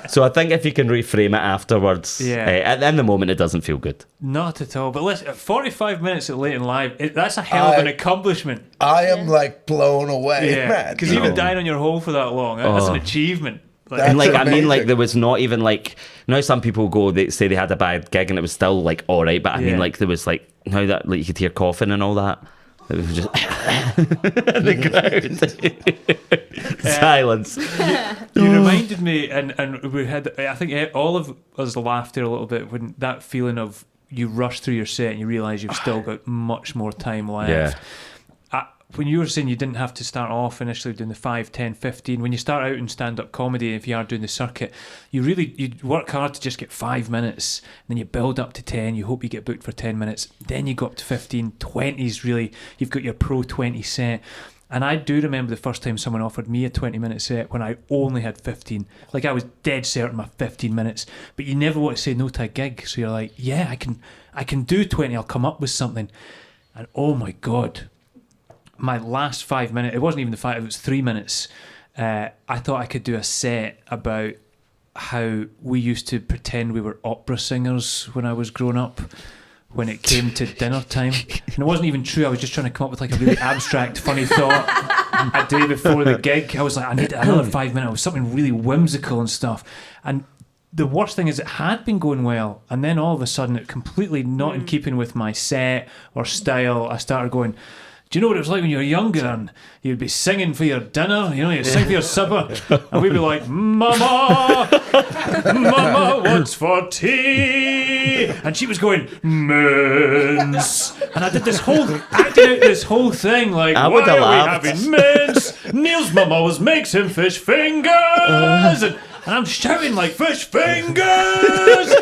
So I think if you can reframe it afterwards, in the moment it doesn't feel good. Not at all. But listen, 45 minutes at Late and Live, that's a hell of an accomplishment. I am like blown away, man. Because even dying on your hole for that long, that's an achievement. Like, That's and like amazing. I mean, like there was not even like, now some people go, they say they had a bad gig and it was still like all right, but I mean like there was like, now that like you could hear coughing and all that, it was just in the crowd. Silence. You reminded me, and we had, I think all of us laughed there a little bit when that feeling of you rush through your set and you realise you've still got much more time left. Yeah. When you were saying you didn't have to start off initially doing the 5, 10, 15, when you start out in stand-up comedy, if you are doing the circuit, you work hard to just get 5 minutes, and then you build up to 10, you hope you get booked for 10 minutes, then you go up to 15, 20 is really, you've got your pro 20 set. And I do remember the first time someone offered me a 20-minute set when I only had 15. Like, I was dead certain my 15 minutes, but you never want to say no to a gig, so you're like, yeah, I can do 20, I'll come up with something. And oh my God, my last 5 minutes, it wasn't even the 5, it was 3 minutes. I thought I could do a set about how we used to pretend we were opera singers when I was growing up, when it came to dinner time. And it wasn't even true. I was just trying to come up with like a really abstract, funny thought a day before the gig. I was like, I need another 5 minutes, something really whimsical and stuff. And the worst thing is it had been going well, and then all of a sudden, it completely not in keeping with my set or style, I started going, do you know what it was like when you were younger and you'd be singing for your dinner, you'd sing for your supper, and we'd be like, Mama, Mama, what's for tea? And she was going, mince. And I did acting out this whole thing, like, I why are laughed. we having mince? Neil's mum always makes him fish fingers. And I'm shouting like, fish fingers!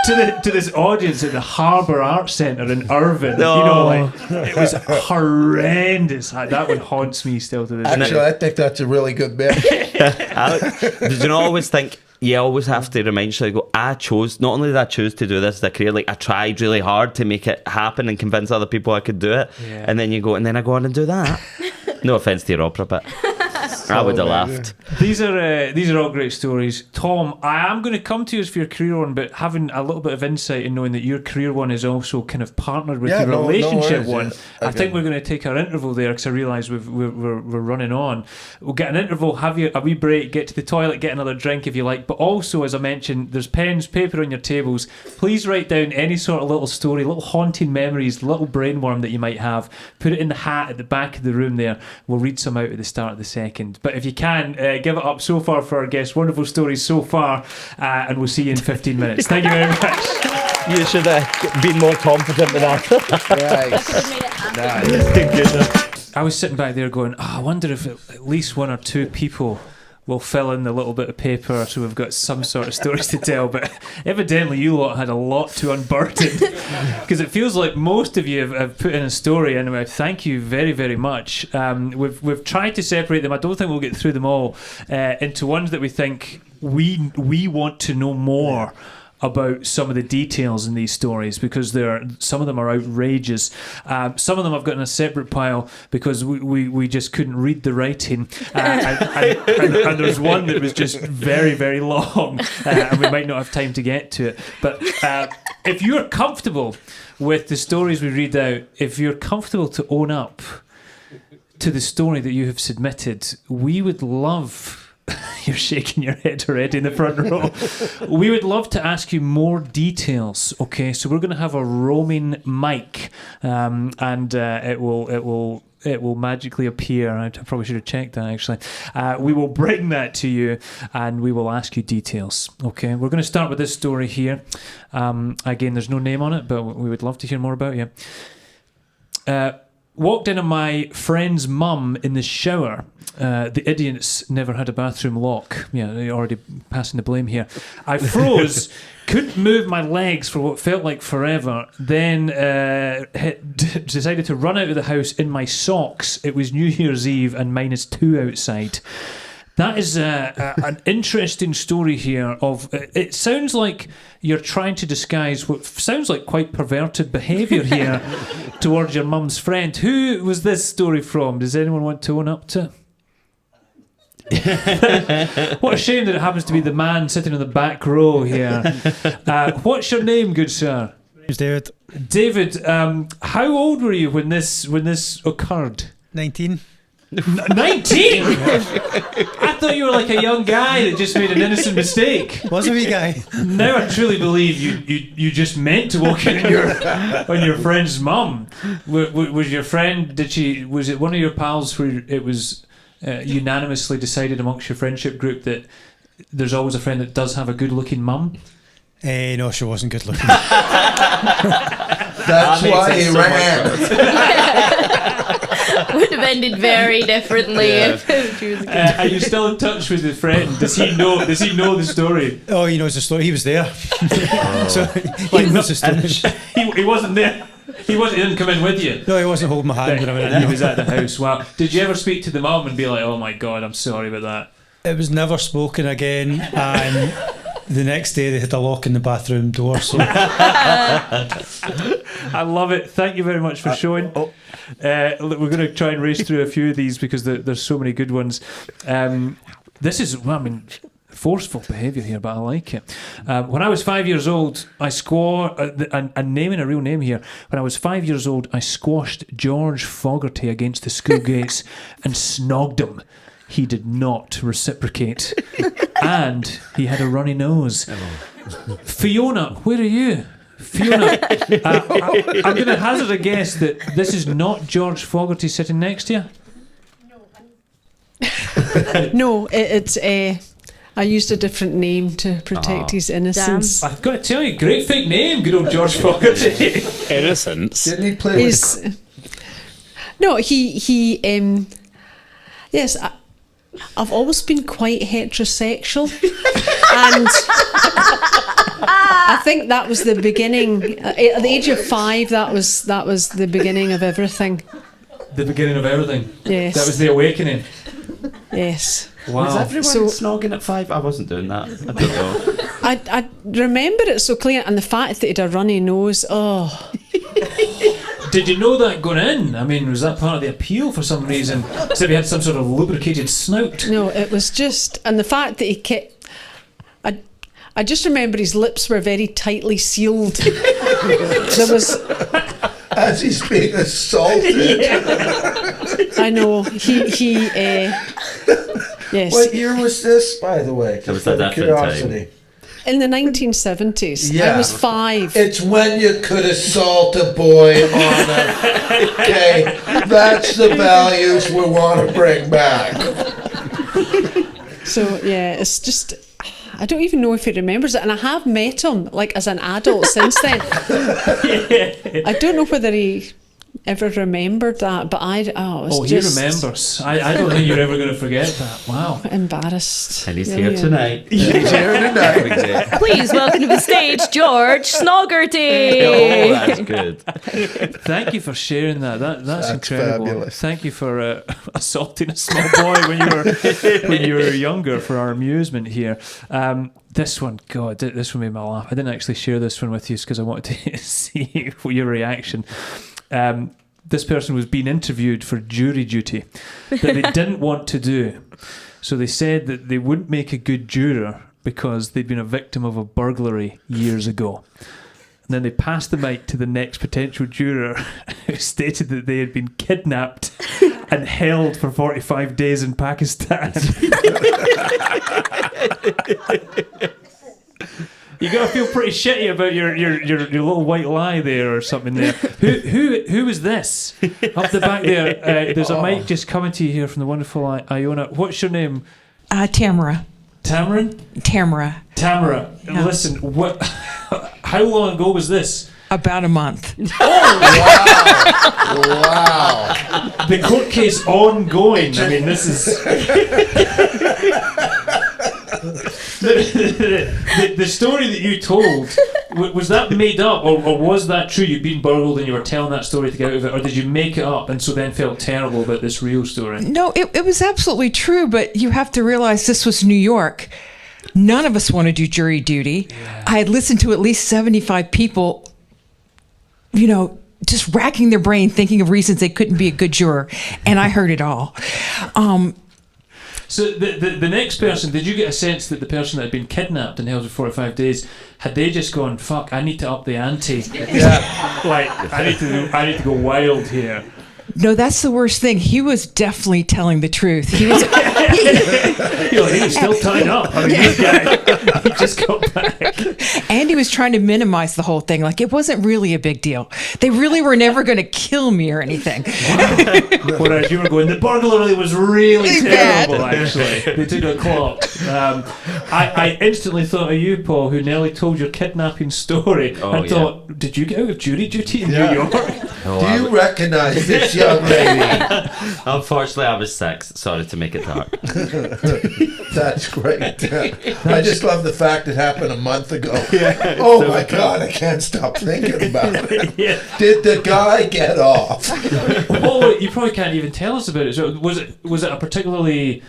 to this audience at the Harbour Arts Centre in Irvine. It was horrendous. That one haunts me still to this day. Actually, I think that's a really good bit. Did you not always think, you always have to remind yourself, not only did I choose to do this as a career, like I tried really hard to make it happen and convince other people I could do it. Yeah. And then I go on and do that. No offence to your opera, but I would have laughed. These are all great stories. Tom, I am going to come to you for your career one, but having a little bit of insight in knowing that your career one is also kind of partnered with your relationship one, yeah. I think we're going to take our interval there because I realise we're running on. We'll get an interval, have a wee break, get to the toilet, get another drink if you like, but also, as I mentioned, there's pens, paper on your tables. Please write down any sort of little story, little haunting memories, little brainworm that you might have. Put it in the hat at the back of the room there. We'll read some out at the start of the second. But if you can, give it up so far for our guests. Wonderful stories so far, and we'll see you in 15 minutes. Thank you very much. You should have been more confident with that. Nice. I was sitting back there going, I wonder if at least one or two people will fill in the little bit of paper so we've got some sort of stories to tell. But evidently you lot had a lot to unburden because it feels like most of you have put in a story. Anyway, thank you very, very much. We've tried to separate them. I don't think we'll get through them all into ones that we think we want to know more about some of the details in these stories because some of them are outrageous. Some of them I've got in a separate pile because we just couldn't read the writing. And there's one that was just very, very long and we might not have time to get to it. But if you're comfortable with the stories we read out, if you're comfortable to own up to the story that you have submitted, we would love... You're shaking your head already in the front row. We would love to ask you more details. Okay, so we're going to have a roaming mic, and it will magically appear. I probably should have checked that actually. We will bring that to you, and we will ask you details. Okay, we're going to start with this story here. Again, there's no name on it, but we would love to hear more about you. Walked in on my friend's mum in the shower. The idiots never had a bathroom lock. Yeah, you're already passing the blame here. I froze, couldn't move my legs for what felt like forever. Then decided to run out of the house in my socks. It was New Year's Eve and -2 outside. That is an interesting story here. It sounds like you're trying to disguise what sounds like quite perverted behaviour here towards your mum's friend. Who was this story from? Does anyone want to own up to? What a shame that it happens to be the man sitting in the back row here. What's your name, good sir? My name's David. David, how old were you when this occurred? 19. 19? I thought you were like a young guy that just made an innocent mistake. Was a wee guy. Now I truly believe you just meant to walk in on your friend's mum. Was your friend? Was it one of your pals where it was unanimously decided amongst your friendship group that there's always a friend that does have a good-looking mum? No, she wasn't good looking. That's why he ran. Would have ended very differently if she was a kid. Are you still in touch with your friend? Does he know the story? Oh, he knows the story. He was there. So he knows the story. He wasn't there. He didn't come in with you. No, he wasn't holding my hand when I went in. He was at the house. Wow. Did you ever speak to the mum and be like, "Oh my God, I'm sorry about that"? It was never spoken again, and the next day they had a lock in the bathroom door. So I love it. Thank you very much for showing. We're going to try and race through a few of these because there's so many good ones. This is, forceful behaviour here, but I like it. When I was 5 years old, and naming a real name here, when I was 5 years old, I squashed George Fogarty against the school gates and snogged him. he did not reciprocate. And he had a runny nose. Fiona, where are you? Fiona, I'm going to hazard a guess that this is not George Fogarty sitting next to you. No, it's I used a different name to protect his innocence. I've got to tell you, great fake name, good old George Fogarty. Innocence. Didn't he play with... No, he yes, I've always been quite heterosexual, and I think that was the beginning. At the age of 5, that was the beginning of everything. The beginning of everything. Yes. That was the awakening. Yes. Wow. Was everyone So- snogging at 5? I wasn't doing that. I don't know. I remember it so clear, and the fact that he had a runny nose. Oh, Did you know that going in? I mean, was that part of the appeal for some reason? So he had some sort of lubricated snout. no, it was just, and the fact that he kept. I just remember his lips were very tightly sealed. There was. As he's being assaulted. I know he. Yes. What year was this, by the way? It was Just a out of different time. curiosity. In the 1970s. Yeah. I was 5. It's when you could assault a boy on a... Okay, that's the values we want to bring back. So yeah, it's just. I don't even know if he remembers it, and I have met him like as an adult since then. I don't know whether he ever remembered that, but it was Oh, just he remembers. I don't think you're ever going to forget that. Wow. embarrassed. And he's Really here am. tonight. He's here tonight. Please welcome to the stage, George Snoggerty. Oh, that's good. Thank you for sharing that. That's incredible. fabulous. Thank you for assaulting a small boy when you were younger for our amusement here. This one, God, this one made me laugh. I didn't actually share this one with you because I wanted to see your reaction. This person was being interviewed for jury duty that they didn't want to do. So they said that they wouldn't make a good juror because they'd been a victim of a burglary years ago. And then they passed the mic to the next potential juror who stated that they had been kidnapped and held for 45 days in Pakistan. You gotta feel pretty shitty about your little white lie there or something there. Who was this up the back there? There's a mic just coming to you here from the wonderful Iona. What's your name? Tamara. Tamarin? Tamara. Tamara. Yeah. Listen, what? How long ago was this? About a month. Wow. The court case ongoing. I mean, this is. The story that you told, was that made up or was that true? You'd been burgled and you were telling that story to get out of it, or did you make it up and so then felt terrible about this real story? No, it was absolutely true, but you have to realize this was New York. None of us want to do jury duty. Yeah. I had listened to at least 75 people, just racking their brain thinking of reasons they couldn't be a good juror, and I heard it all. So the next person, did you get a sense that the person that had been kidnapped and held for 45 days, had they just gone, fuck, I need to up the ante? Yeah. Like, I need to go wild here. No, that's the worst thing. He was definitely telling the truth. He was he was still tied up. I mean, this guy, he just got back. And he was trying to minimize the whole thing. Like, it wasn't really a big deal. They really were never going to kill me or anything. Whereas you were going, the burglary was really Bad. terrible, actually. They took a clock. I instantly thought of you, Paul, who nearly told your kidnapping story. I thought, did you get out of jury duty in New York? Do you recognize this young lady? Unfortunately, I was 6. Sorry to make it dark. That's great. I just love the fact it happened a month ago. Yeah, oh my God, I can't stop thinking about it. Yeah. Did the guy get off? Oh, you probably can't even tell us about it. So was it a particularly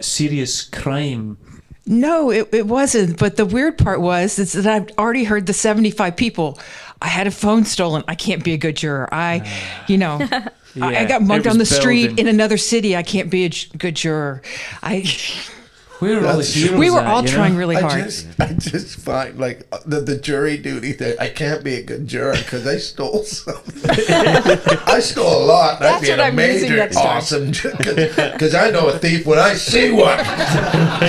serious crime? No, it wasn't. But the weird part was that I've already heard the 75 people. I had a phone stolen. I can't be a good juror. I got mugged on the street in another city. I can't be a good juror. Where are all the That's- heroes We were at, all you know? trying really hard. I just find like the jury duty thing. I can't be a good juror because I stole something. I stole a lot. That's I'd be what a I'm using major next time. awesome because I know a thief when I see one. I'm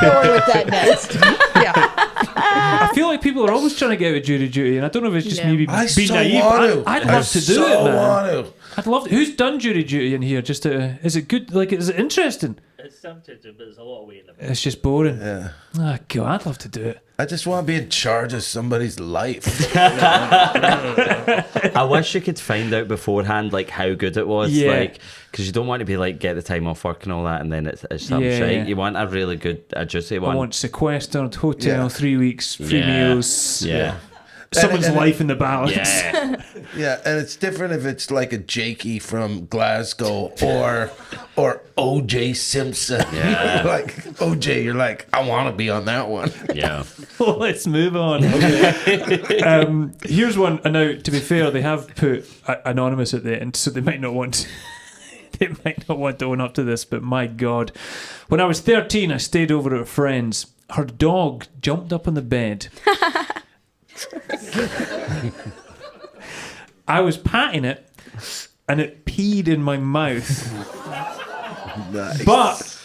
going with that next. Yeah. I feel like people are always trying to get with jury duty, and I don't know if it's just Yeah. me being I so naive. want to. I'd love to do so it, man. want to. I'd love to. Who's done jury duty in here? Just to, is it good? Like, is it interesting? It's something, but there's a lot of waiting about. It's just boring. Yeah. Ah, God, I'd love to do it. I just want to be in charge of somebody's life. I wish you could find out beforehand like how good it was, Yeah. like because you don't want to be like get the time off work and all that, and then it's some Yeah. shite. You want a really good, a juicy I one. want sequestered hotel, Yeah. 3 weeks, free Yeah. meals, Yeah. someone's And- life in the balance. Yeah. Yeah, and it's different if it's like a Jakey from Glasgow or OJ Simpson. Yeah. Like OJ, you're like, I want to be on that one. Yeah. Let's move on. Here's one. And now, to be fair, they have put anonymous at the end, so they might not want. They might not want to own up to this, but my God, when I was 13, I stayed over at a friend's. Her dog jumped up on the bed. I was patting it, and it peed in my mouth. Nice. But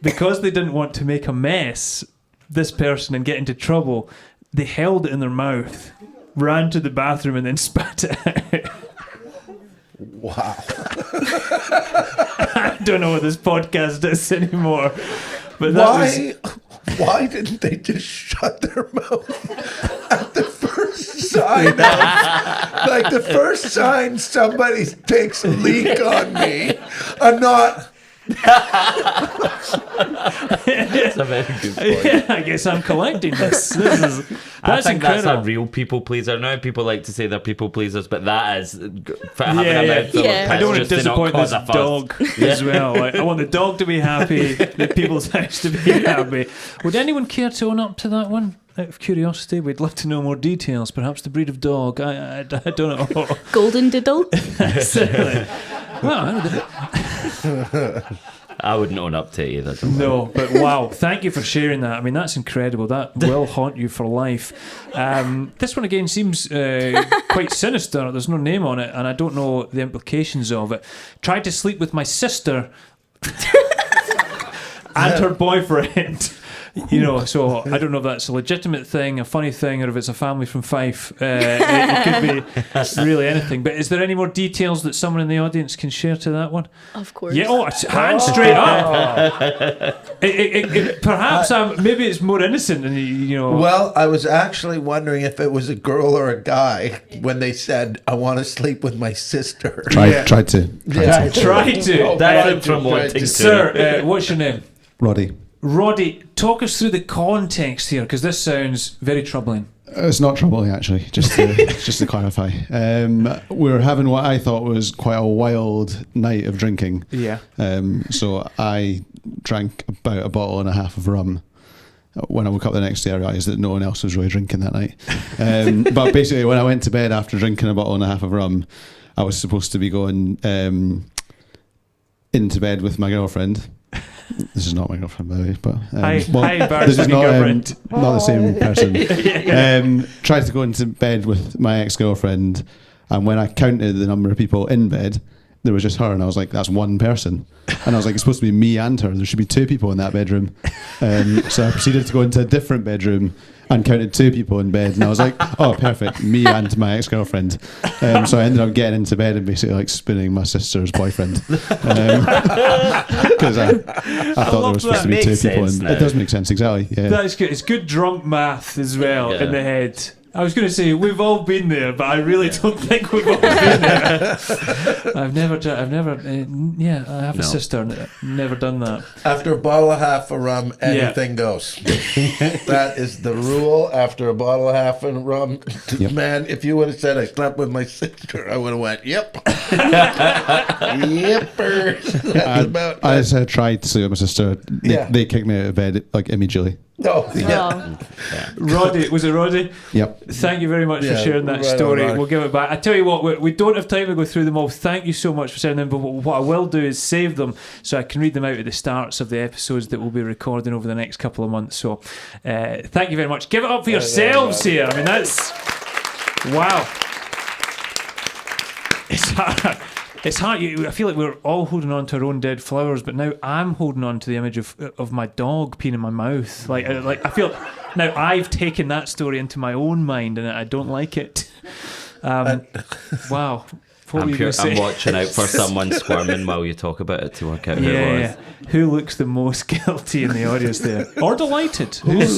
because they didn't want to make a mess, this person, and get into trouble, they held it in their mouth, ran to the bathroom, and then spat it out. Wow. I don't know what this podcast is anymore. But that was Why didn't they just shut their mouth at the first sign of, like the first sign somebody takes a leak on me? I'm not. That's a very good point. yeah, I guess I'm collecting this. That's I think incredible. that's a real people pleaser. Now people like to say they're people pleasers, but that is for having a mouthful Yeah. of I piss don't want to just not disappoint cause this a fuss. dog as well. I want the dog to be happy, the people's house to be happy. Would anyone care to own up to that one? Out of curiosity, we'd love to know more details. Perhaps the breed of dog. I don't know. Golden Diddle. Certainly. Well, I wouldn't own up to it either. don't worry. no, but wow, thank you for sharing that. I mean, that's incredible. That will haunt you for life. This one again seems quite sinister. There's no name on it, and I don't know the implications of it. Tried to sleep with my sister and her boyfriend. You know, so I don't know if that's a legitimate thing, a funny thing, or if it's a family from Fife. It could be really anything. But is there any more details that someone in the audience can share to that one? Of course. Yeah, it's hand straight up. Perhaps maybe it's more innocent, and you know. Well, I was actually wondering if it was a girl or a guy when they said, I want to sleep with my sister. Tried to. Try to. That's from wanting to. Sir, what's your name? Roddy. Roddy, talk us through the context here, because this sounds very troubling. It's not troubling, actually, just to clarify. We were having what I thought was quite a wild night of drinking. Yeah. So I drank about a bottle and a half of rum. When I woke up the next day, I realised that no one else was really drinking that night. But basically, when I went to bed after drinking a bottle and a half of rum, I was supposed to be going into bed with my girlfriend. This is not my girlfriend, by the way, but Hi, this is not girlfriend. not the same person. Tried to go into bed with my ex-girlfriend, and when I counted the number of people in bed, there was just her, and I was like, "That's one person." And I was like, "It's supposed to be me and her. There should be two people in that bedroom." So I proceeded to go into a different bedroom and counted two people in bed, and I was like, "Oh, perfect, me and my ex-girlfriend." So I ended up getting into bed and basically like spinning my sister's boyfriend because I thought there was supposed to be two Makes people. sense In. now. It does make sense, exactly. Yeah. That is good. It's good drunk math as well Yeah. in the head. I was going to say we've all been there, but I really don't think we've all been there. I've never. I have a sister. Never done that. After a bottle and a half of rum, anything goes. That is the rule. After a bottle and a half of rum, Yep. man, if you would have said I slept with my sister, I would have went, yep. Yepper. That's about I just tried to sleep with my sister. Yeah. They kicked me out of bed like immediately. Oh, yeah. Roddy, was it Roddy? Yep. Thank you very much for Yeah, sharing that right on, story. Roddy. We'll give it back. I tell you what, we don't have time to go through them all. Thank you so much for sending them, but what I will do is save them so I can read them out at the starts of the episodes that we'll be recording over the next couple of months. So thank you very much. Give it up for yourselves here. I mean, that's... Wow. It's hard. It's hard. I feel like we're all holding on to our own dead flowers, but now I'm holding on to the image of my dog peeing in my mouth. Like I feel now I've taken that story into my own mind, and I don't like it. Wow. What were you gonna say? I'm watching out for someone squirming while you talk about it to work out who it was. Yeah. Who looks the most guilty in the audience there, or delighted? Who's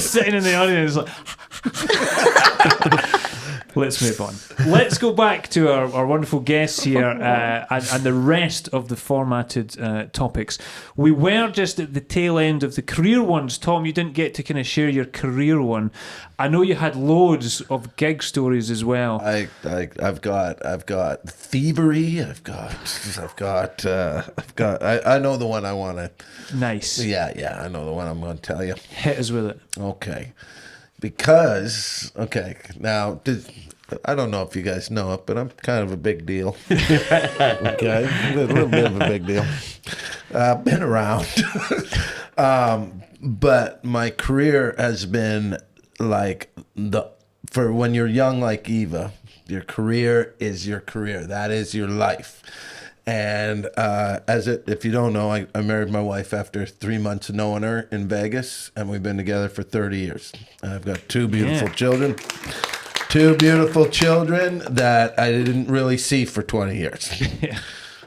sitting in the audience like? Let's move on. Let's go back to our wonderful guests here and the rest of the formatted topics. We were just at the tail end of the career ones. Tom, you didn't get to kind of share your career one. I know you had loads of gig stories as well. I've got thievery. I know the one I want to. Nice. Yeah. I know the one I'm going to tell you. Hit us with it. Okay. Now, I don't know if you guys know it, but I'm kind of a big deal. Okay, a little bit of a big deal. Been around. But my career has been like for when you're young like Eva, your career is your career. That is your life. And if you don't know, I married my wife after 3 months of knowing her in Vegas, and we've been together for 30 years. And I've got two beautiful children. Two beautiful children that I didn't really see for 20 years.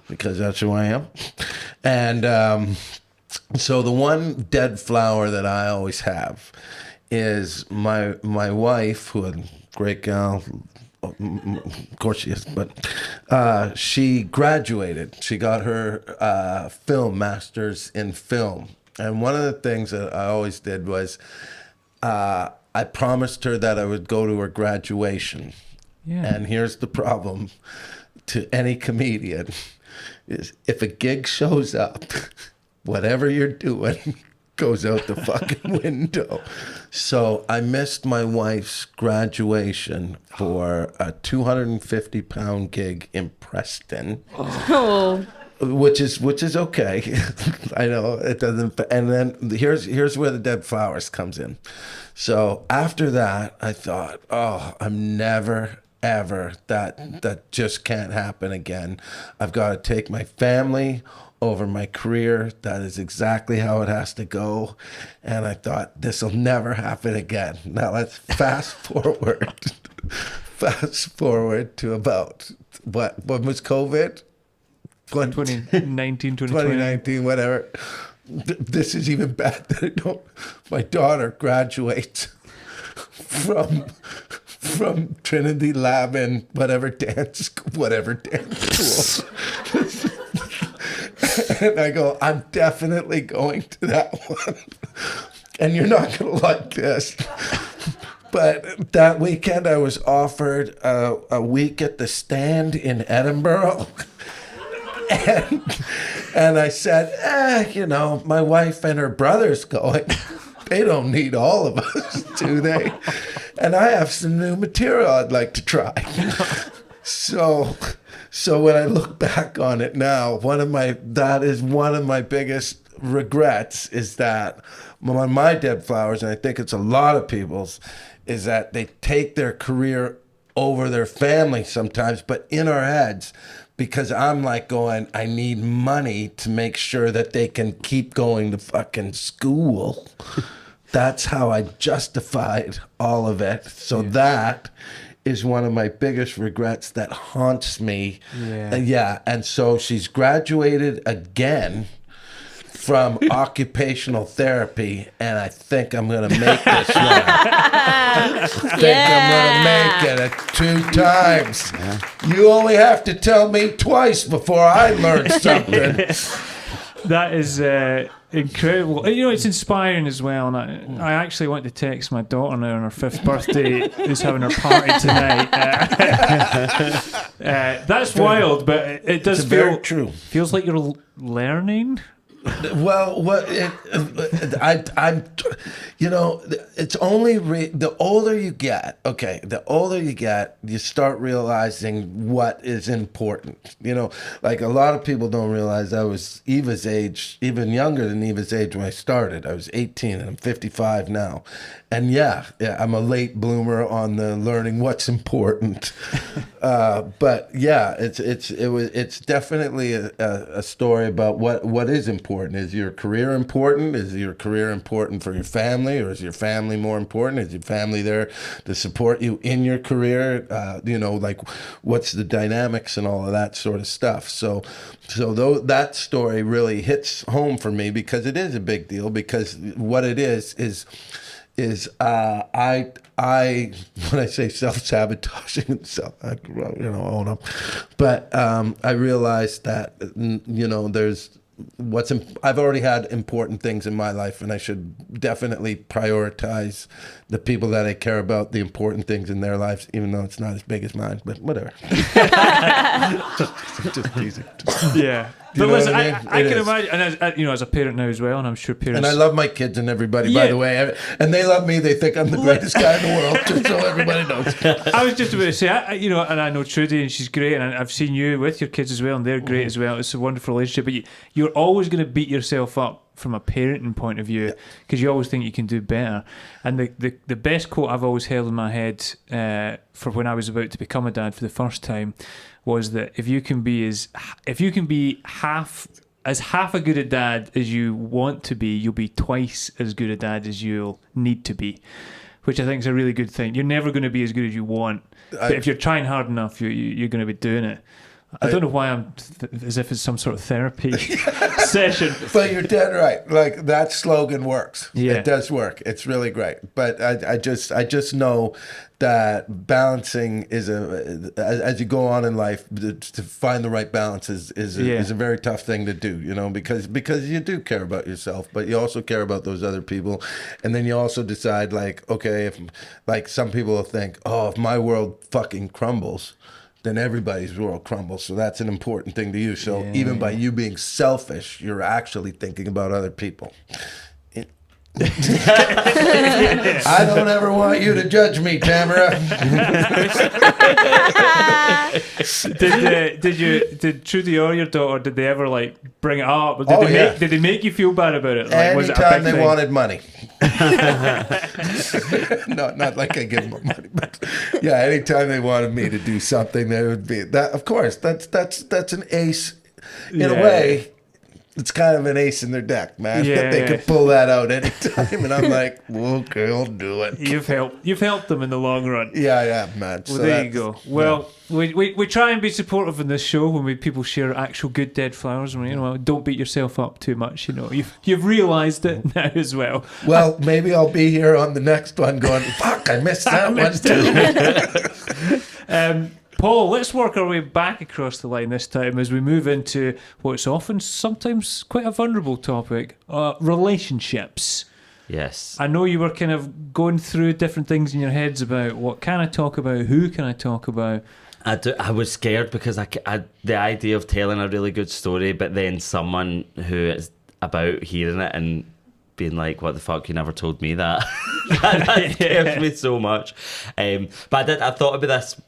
Because that's who I am. And so the one dead flower that I always have is my wife, who a great gal. Of course she is, but she graduated. She got her film master's in film. And one of the things that I always did was I promised her that I would go to her graduation. Yeah. And here's the problem to any comedian is if a gig shows up, whatever you're doing goes out the fucking window. So I missed my wife's graduation for a 250-pound gig in Preston. Oh. Which is okay. I know it doesn't. And then here's where the dead flowers comes in. So after that, I thought, I'm never ever that just can't happen again. I've got to take my family over my career. That is exactly how it has to go. And I thought, this will never happen again. Now let's fast forward. Fast forward to about, when was COVID? 2019, 2019, whatever. This is even bad that I don't. My daughter graduates from Trinity Lab and whatever dance school. And I go, I'm definitely going to that one. And you're not going to like this. But that weekend I was offered a week at the Stand in Edinburgh. And I said, my wife and her brother's going. They don't need all of us, do they? And I have some new material I'd like to try. So when I look back on it now, that is one of my biggest regrets is that my dead flowers, and I think it's a lot of people's, is that they take their career over their family sometimes, but in our heads, because I'm like going, I need money to make sure that they can keep going to fucking school. That's how I justified all of it. So that is one of my biggest regrets that haunts me. And so she's graduated again from occupational therapy, and I think I'm going to make this one. I think I'm going to make it 2 times. Yeah. You only have to tell me twice before I learn something. That is incredible. It's inspiring as well. And I actually want to text my daughter now on her 5th birthday, who's having her party tonight. That's wild, but it does feel true. Feels like you're learning. Well, I'm, it's only the older you get. Okay, the older you get, you start realizing what is important. Like a lot of people don't realize I was Eva's age, even younger than Eva's age when I started. I was 18 and I'm 55 now, and yeah, I'm a late bloomer on the learning what's important. But yeah, it's definitely a story about what is important. Is your career important? Is your career important for your family, or is your family more important? Is your family there to support you in your career? Like what's the dynamics and all of that sort of stuff. So though that story really hits home for me because it is a big deal. Because what it is I when I say self-sabotaging and own up, but I realized that there's I've already had important things in my life, and I should definitely prioritize the people that I care about, the important things in their lives, even though it's not as big as mine, but whatever. just teasing. Yeah. But listen, I can imagine, and as a parent now as well, and I'm sure parents... And I love my kids and everybody, by the way. And they love me. They think I'm the greatest guy in the world, just so everybody knows. I was just about to say, and I know Trudy, and she's great, and I've seen you with your kids as well, and they're great as well. It's a wonderful relationship, but you're always going to beat yourself up from a parenting point of view, because you always think you can do better. And the best quote I've always held in my head for when I was about to become a dad for the first time was that if you can be half a good a dad as you want to be, you'll be twice as good a dad as you'll need to be, which I think is a really good thing. You're never going to be as good as you want, but if you're trying hard enough, you're going to be doing it. I don't know why I'm as if it's some sort of therapy session. But you're dead right. Like that slogan works. Yeah. It does work. It's really great. But I just know that balancing is as you go on in life, to find the right balance is a very tough thing to do. Because you do care about yourself, but you also care about those other people, and then you also decide like, okay, if like some people will think, oh, if my world fucking crumbles, then everybody's world crumbles. So that's an important thing to you. So even by you being selfish, you're actually thinking about other people. I don't ever want you to judge me, Tamara. Did Trudy or your daughter, did they ever like bring it up? Did they make you feel bad about it? Like, was it a big they thing? wanted money. No, not like I give them money, but yeah, anytime they wanted me to do something, they would be that. Of course, that's an ace in a way. It's kind of an ace in their deck, man. They could pull that out anytime, and I'm like, okay, I'll do it. You've helped them in the long run. Yeah, man. Well, so there you go. Well, we try and be supportive in this show when people share actual good dead flowers. And don't beat yourself up too much. You've realised it now as well. Well, maybe I'll be here on the next one going, fuck, I missed that one too. Paul, let's work our way back across the line this time as we move into what's often sometimes quite a vulnerable topic, relationships. Yes. I know you were kind of going through different things in your heads about what can I talk about, who can I talk about. I was scared because the idea of telling a really good story, but then someone who is about hearing it and being like, what the fuck, you never told me that. That scares me so much. But I thought about this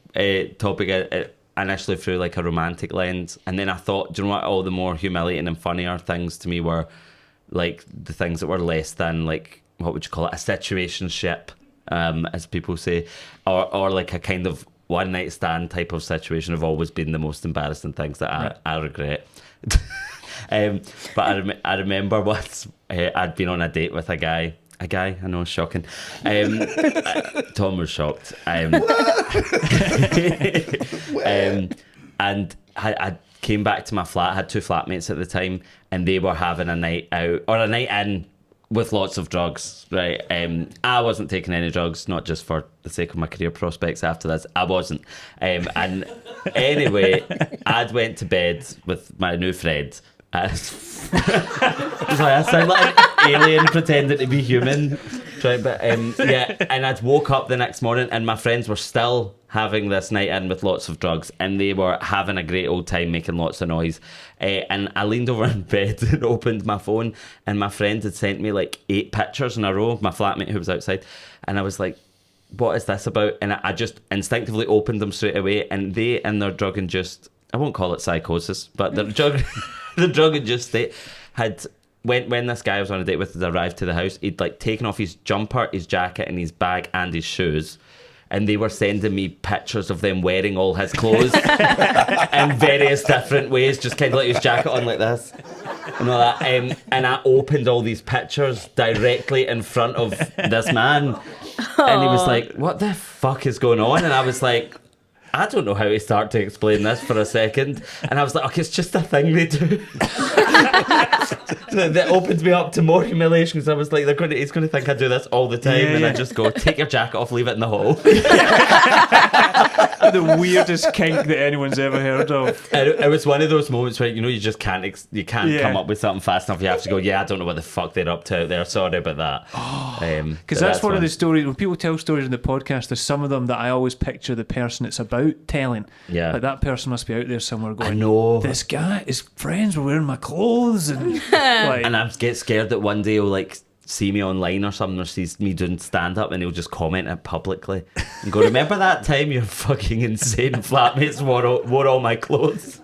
topic initially through like a romantic lens, and then I thought, do you know what, all the more humiliating and funnier things to me were like the things that were less than, like, what would you call it, a situationship, as people say, or like a kind of one night stand type of situation have always been the most embarrassing things that I regret. But I remember once I'd been on a date with a guy. I know, it's shocking. Tom was shocked. And I came back to my flat. I had two flatmates at the time, and they were having a night out, or a night in, with lots of drugs, right? I wasn't taking any drugs, not just for the sake of my career prospects after this. I wasn't. And anyway, I'd went to bed with my new friend. I sound like an alien pretending to be human. Right, but yeah, and I'd woke up the next morning and my friends were still having this night in with lots of drugs, and they were having a great old time making lots of noise. And I leaned over in bed and opened my phone, and my friend had sent me like 8 pictures in a row of my flatmate who was outside, and I was like, what is this about? And I just instinctively opened them straight away, and they, in their drug-induced, I won't call it psychosis, but the drug-induced state had... When this guy I was on a date with had arrived to the house, he'd like taken off his jumper, his jacket, and his bag and his shoes, and they were sending me pictures of them wearing all his clothes in various different ways, just kind of like his jacket on like this and all that. And I opened all these pictures directly in front of this man, and he was like, "What the fuck is going on?" And I was like, I don't know how to start to explain this for a second. And I was like, okay, it's just a thing they do. That opens me up to more humiliation, because I was like, he's going to think I do this all the time. And I just go, take your jacket off, leave it in the hall. The weirdest kink that anyone's ever heard of. And it was one of those moments where, you just can't come up with something fast enough. You have to go, I don't know what the fuck they're up to out there. Sorry about that. Because that's one of the stories, when people tell stories in the podcast, there's some of them that I always picture the person it's about telling. Yeah. Like that person must be out there somewhere going, I know. This guy, his friends were wearing my clothes. And and I get scared that one day he'll like see me online or something, or sees me doing stand-up, and he'll just comment it publicly and go, remember that time your fucking insane flatmates wore all my clothes?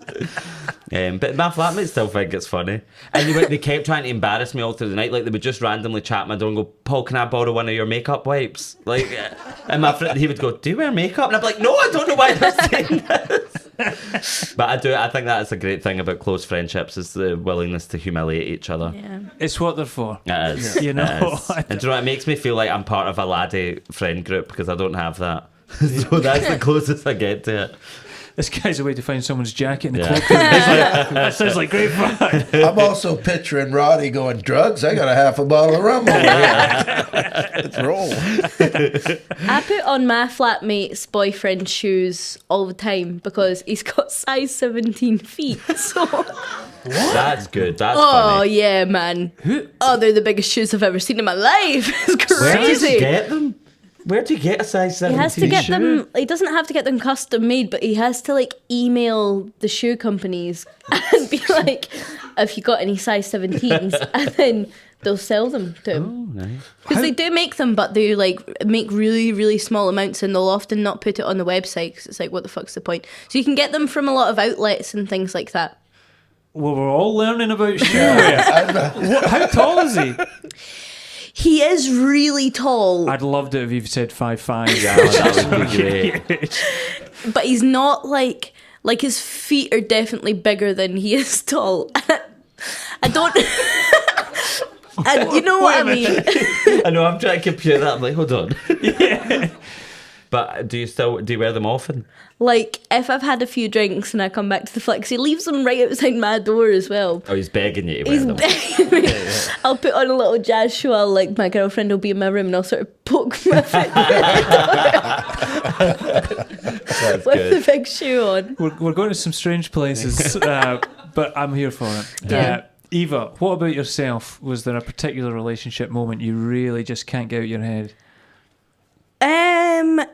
But my flatmates still think it's funny, and they kept trying to embarrass me all through the night. Like, they would just randomly chat at my door and go, Paul, can I borrow one of your makeup wipes? Like, and my friend, he would go, do you wear makeup? And I'd be like, no, I don't know why they're saying this. But I think that's a great thing about close friendships, is the willingness to humiliate each other. Yeah. It's what they're for. It is. You know? And do you know what? It makes me feel like I'm part of a laddie friend group, because I don't have that. So that's the closest I get to it. This guy's a way to find someone's jacket in the cloakroom. That sounds like great fun. I'm also picturing Roddy going, drugs? I got a half a bottle of rum over here. Let's roll. I put on my flatmate's boyfriend's shoes all the time because he's got size 17 feet. So. That's good. That's Oh, funny. yeah, man. Oh, they're the biggest shoes I've ever seen in my life. It's Where did crazy. you get them? Where do you get a size 17 He has to get shoe? them. He doesn't have to get them custom made, but he has to like email the shoe companies and be like, "Have you got any size 17s?" And then they'll sell them to him. Oh, nice. Because they do make them, but they like make really, really small amounts, and they'll often not put it on the website because it's like, what the fuck's the point? So you can get them from a lot of outlets and things like that. Well, we're all learning about shoewear. How tall is he? He is really tall, I'd loved it if you've said 5'5". Yeah, that would be great. but he's not like his feet are definitely bigger than he is tall. I don't. And you know what I mean? I know, I'm trying to compute that. I'm like, hold on. Yeah. But do you wear them often? Like, if I've had a few drinks and I come back to the flat, 'cause he leaves them right outside my door as well. Oh, he's begging you to wear He's them. begging me. I'll put on a little jazz show. I'll like, my girlfriend will be in my room and I'll sort of poke my foot That's with good. the big shoe on. We're going to some strange places, but I'm here for it. Yeah. Eva, what about yourself? Was there a particular relationship moment you really just can't get out your head?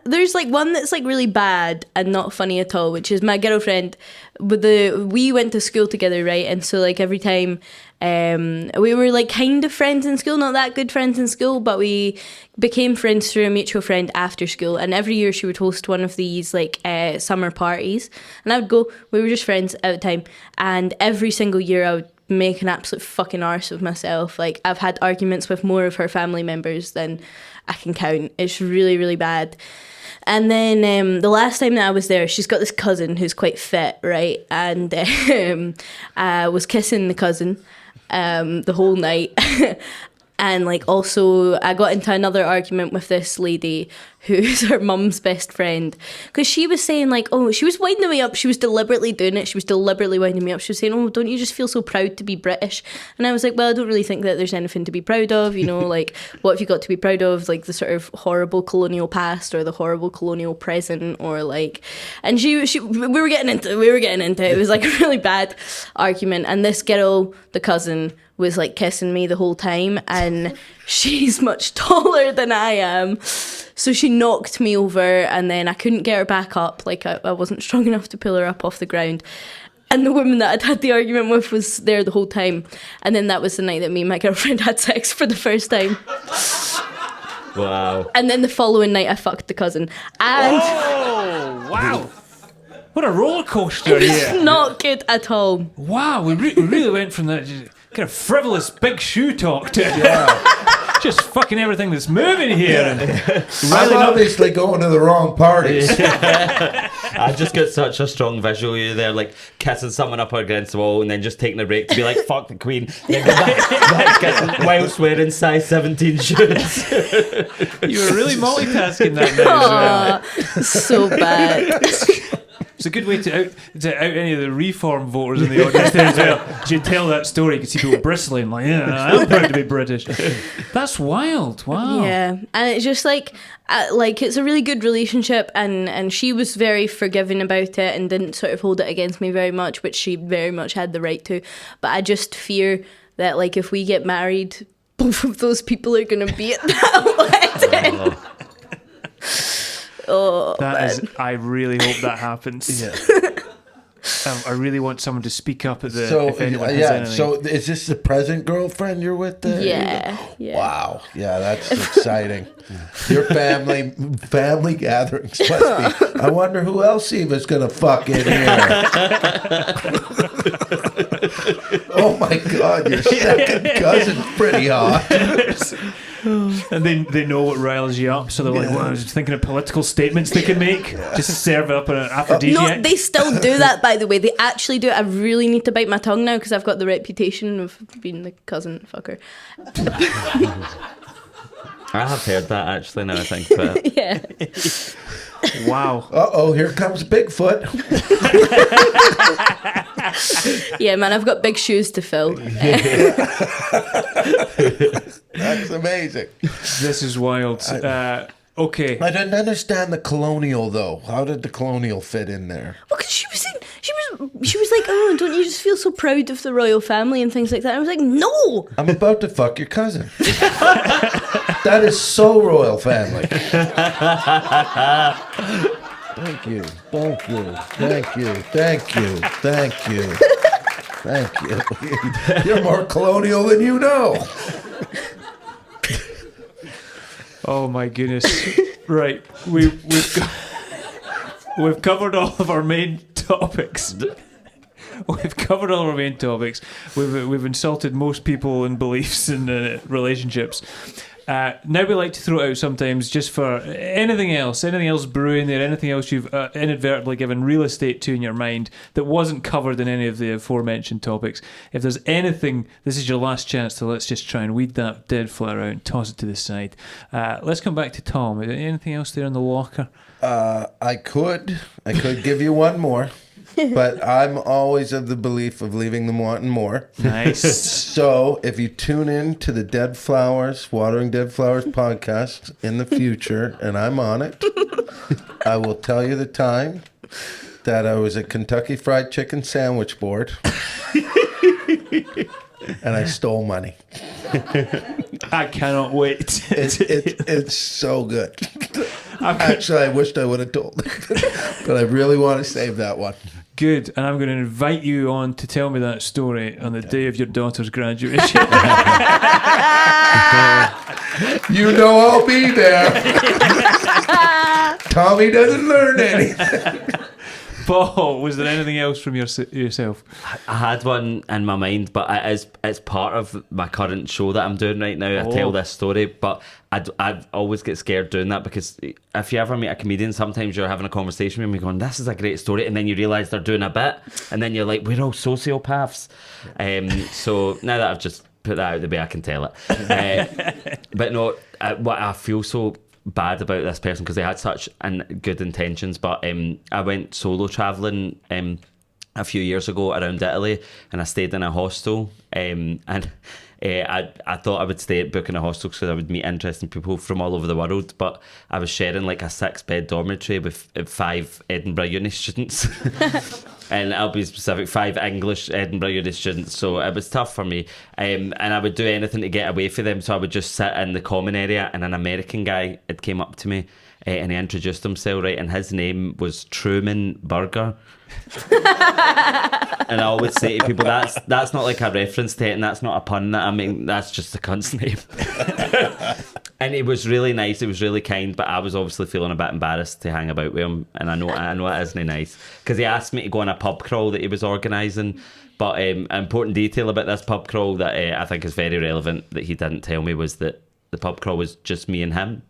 There's like one that's like really bad and not funny at all, which is my girlfriend. We went to school together, right? And so like every time, we were like kind of friends in school, not that good friends in school, but we became friends through a mutual friend after school. And every year she would host one of these like summer parties, and I would go. We were just friends at the time, and every single year I would make an absolute fucking arse of myself. Like, I've had arguments with more of her family members than I can count. It's really, really bad. And then the last time that I was there, she's got this cousin who's quite fit, right? And I was kissing the cousin the whole night. And like also I got into another argument with this lady who's her mum's best friend, because she was saying like, oh, she was winding me up. She was deliberately doing it. She was deliberately winding me up. She was saying, oh, don't you just feel so proud to be British? And I was like, well, I don't really think that there's anything to be proud of. You know, like, what have you got to be proud of? Like the sort of horrible colonial past or the horrible colonial present, or like, and we were getting into it. It was like a really bad argument. And this girl, the cousin, was like kissing me the whole time, and she's much taller than I am, so she knocked me over, and then I couldn't get her back up. Like I wasn't strong enough to pull her up off the ground. And the woman that I'd had the argument with was there the whole time. And then that was the night that me and my girlfriend had sex for the first time. Wow. And then the following night I fucked the cousin. And Oh, wow. What a roller coaster it's here. not good at all. Wow, we really went from that kind of frivolous big shoe talk to just fucking everything that's moving here. And I'm obviously going to the wrong parties. I just got such a strong visual of you there, like kissing someone up against the wall and then just taking a break to be like, fuck the Queen. Then go back kissing whilst wearing size 17 shoes. You were really multitasking that night as well. So bad. It's a good way to out any of the reform voters in the audience there as well. As you tell that story, you can see people bristling like, yeah, I'm proud to be British. That's wild. Wow. Yeah, and it's just like it's a really good relationship, and she was very forgiving about it and didn't sort of hold it against me very much, which she very much had the right to. But I just fear that like if we get married, both of those people are going to be at that wedding. Oh, I really hope that happens. Yeah. I really want someone to speak up at the. So if anyone has anything. so is this the present girlfriend you're with? Yeah. Wow. Yeah, that's exciting. Your family gatherings must be. I wonder who else Eva's gonna fuck in here. Oh my God, your second cousin's pretty hot. And they know what riles you up, so they're like, well, I was just thinking of political statements they can make. Just serve it up an aphrodisiac. No, they still do that, by the way. They actually do it. I really need to bite my tongue now because I've got the reputation of being the cousin fucker. I have heard that actually, now I think about it. Yeah. Wow. Uh-oh, here comes Bigfoot. Yeah, man, I've got big shoes to fill. That's amazing. This is wild. Okay. I didn't understand the colonial though. How did the colonial fit in there? Well, because she was like, oh, don't you just feel so proud of the royal family and things like that? I was like, no. I'm about to fuck your cousin. That is so royal family. Thank you. Thank you. Thank you. Thank you. Thank you. Thank you. You're more colonial than you know. Oh my goodness. Right. We've covered all of our main topics. We've insulted most people in beliefs and relationships. Now we like to throw it out sometimes just for anything else brewing there, anything else you've inadvertently given real estate to in your mind that wasn't covered in any of the aforementioned topics. If there's anything, this is your last chance to let's just try and weed that dead flat out and toss it to the side. Let's come back to Tom. Is there anything else there in the locker? I could give you one more. But I'm always of the belief of leaving them wanting more. Nice. So if you tune in to the Watering Dead Flowers podcast in the future, and I'm on it, I will tell you the time that I was at Kentucky Fried Chicken Sandwich Board and I stole money. I cannot wait. It's so good. Actually, I wished I would have told it, but I really want to save that one. Good, and I'm going to invite you on to tell me that story on the day of your daughter's graduation. You know I'll be there. Tommy doesn't learn anything. Paul, was there anything else from yourself? I had one in my mind, but it's part of my current show that I'm doing right now. I tell this story, but I always get scared doing that because if you ever meet a comedian, sometimes you're having a conversation with me going, this is a great story, and then you realise they're doing a bit, and then you're like, we're all sociopaths. So now that I've just put that out the way, I can tell it. But no, what I feel so bad about this person because they had such good intentions. But I went solo travelling a few years ago around Italy, and I stayed in a hostel. And I thought I would book in a hostel because I would meet interesting people from all over the world. But I was sharing like a 6-bed dormitory with 5 Edinburgh uni students. And I'll be specific, 5 English Edinburgh uni students, so it was tough for me. And I would do anything to get away from them, so I would just sit in the common area, and an American guy had came up to me, and he introduced himself, right, and his name was Truman Burger. And I always say to people, that's not like a reference to it, and that's not a pun. I mean, that's just the cunt's name. And it was really nice, it was really kind, but I was obviously feeling a bit embarrassed to hang about with him, and I know it isn't nice, because he asked me to go on a pub crawl that he was organising. But an important detail about this pub crawl that I think is very relevant that he didn't tell me was that the pub crawl was just me and him.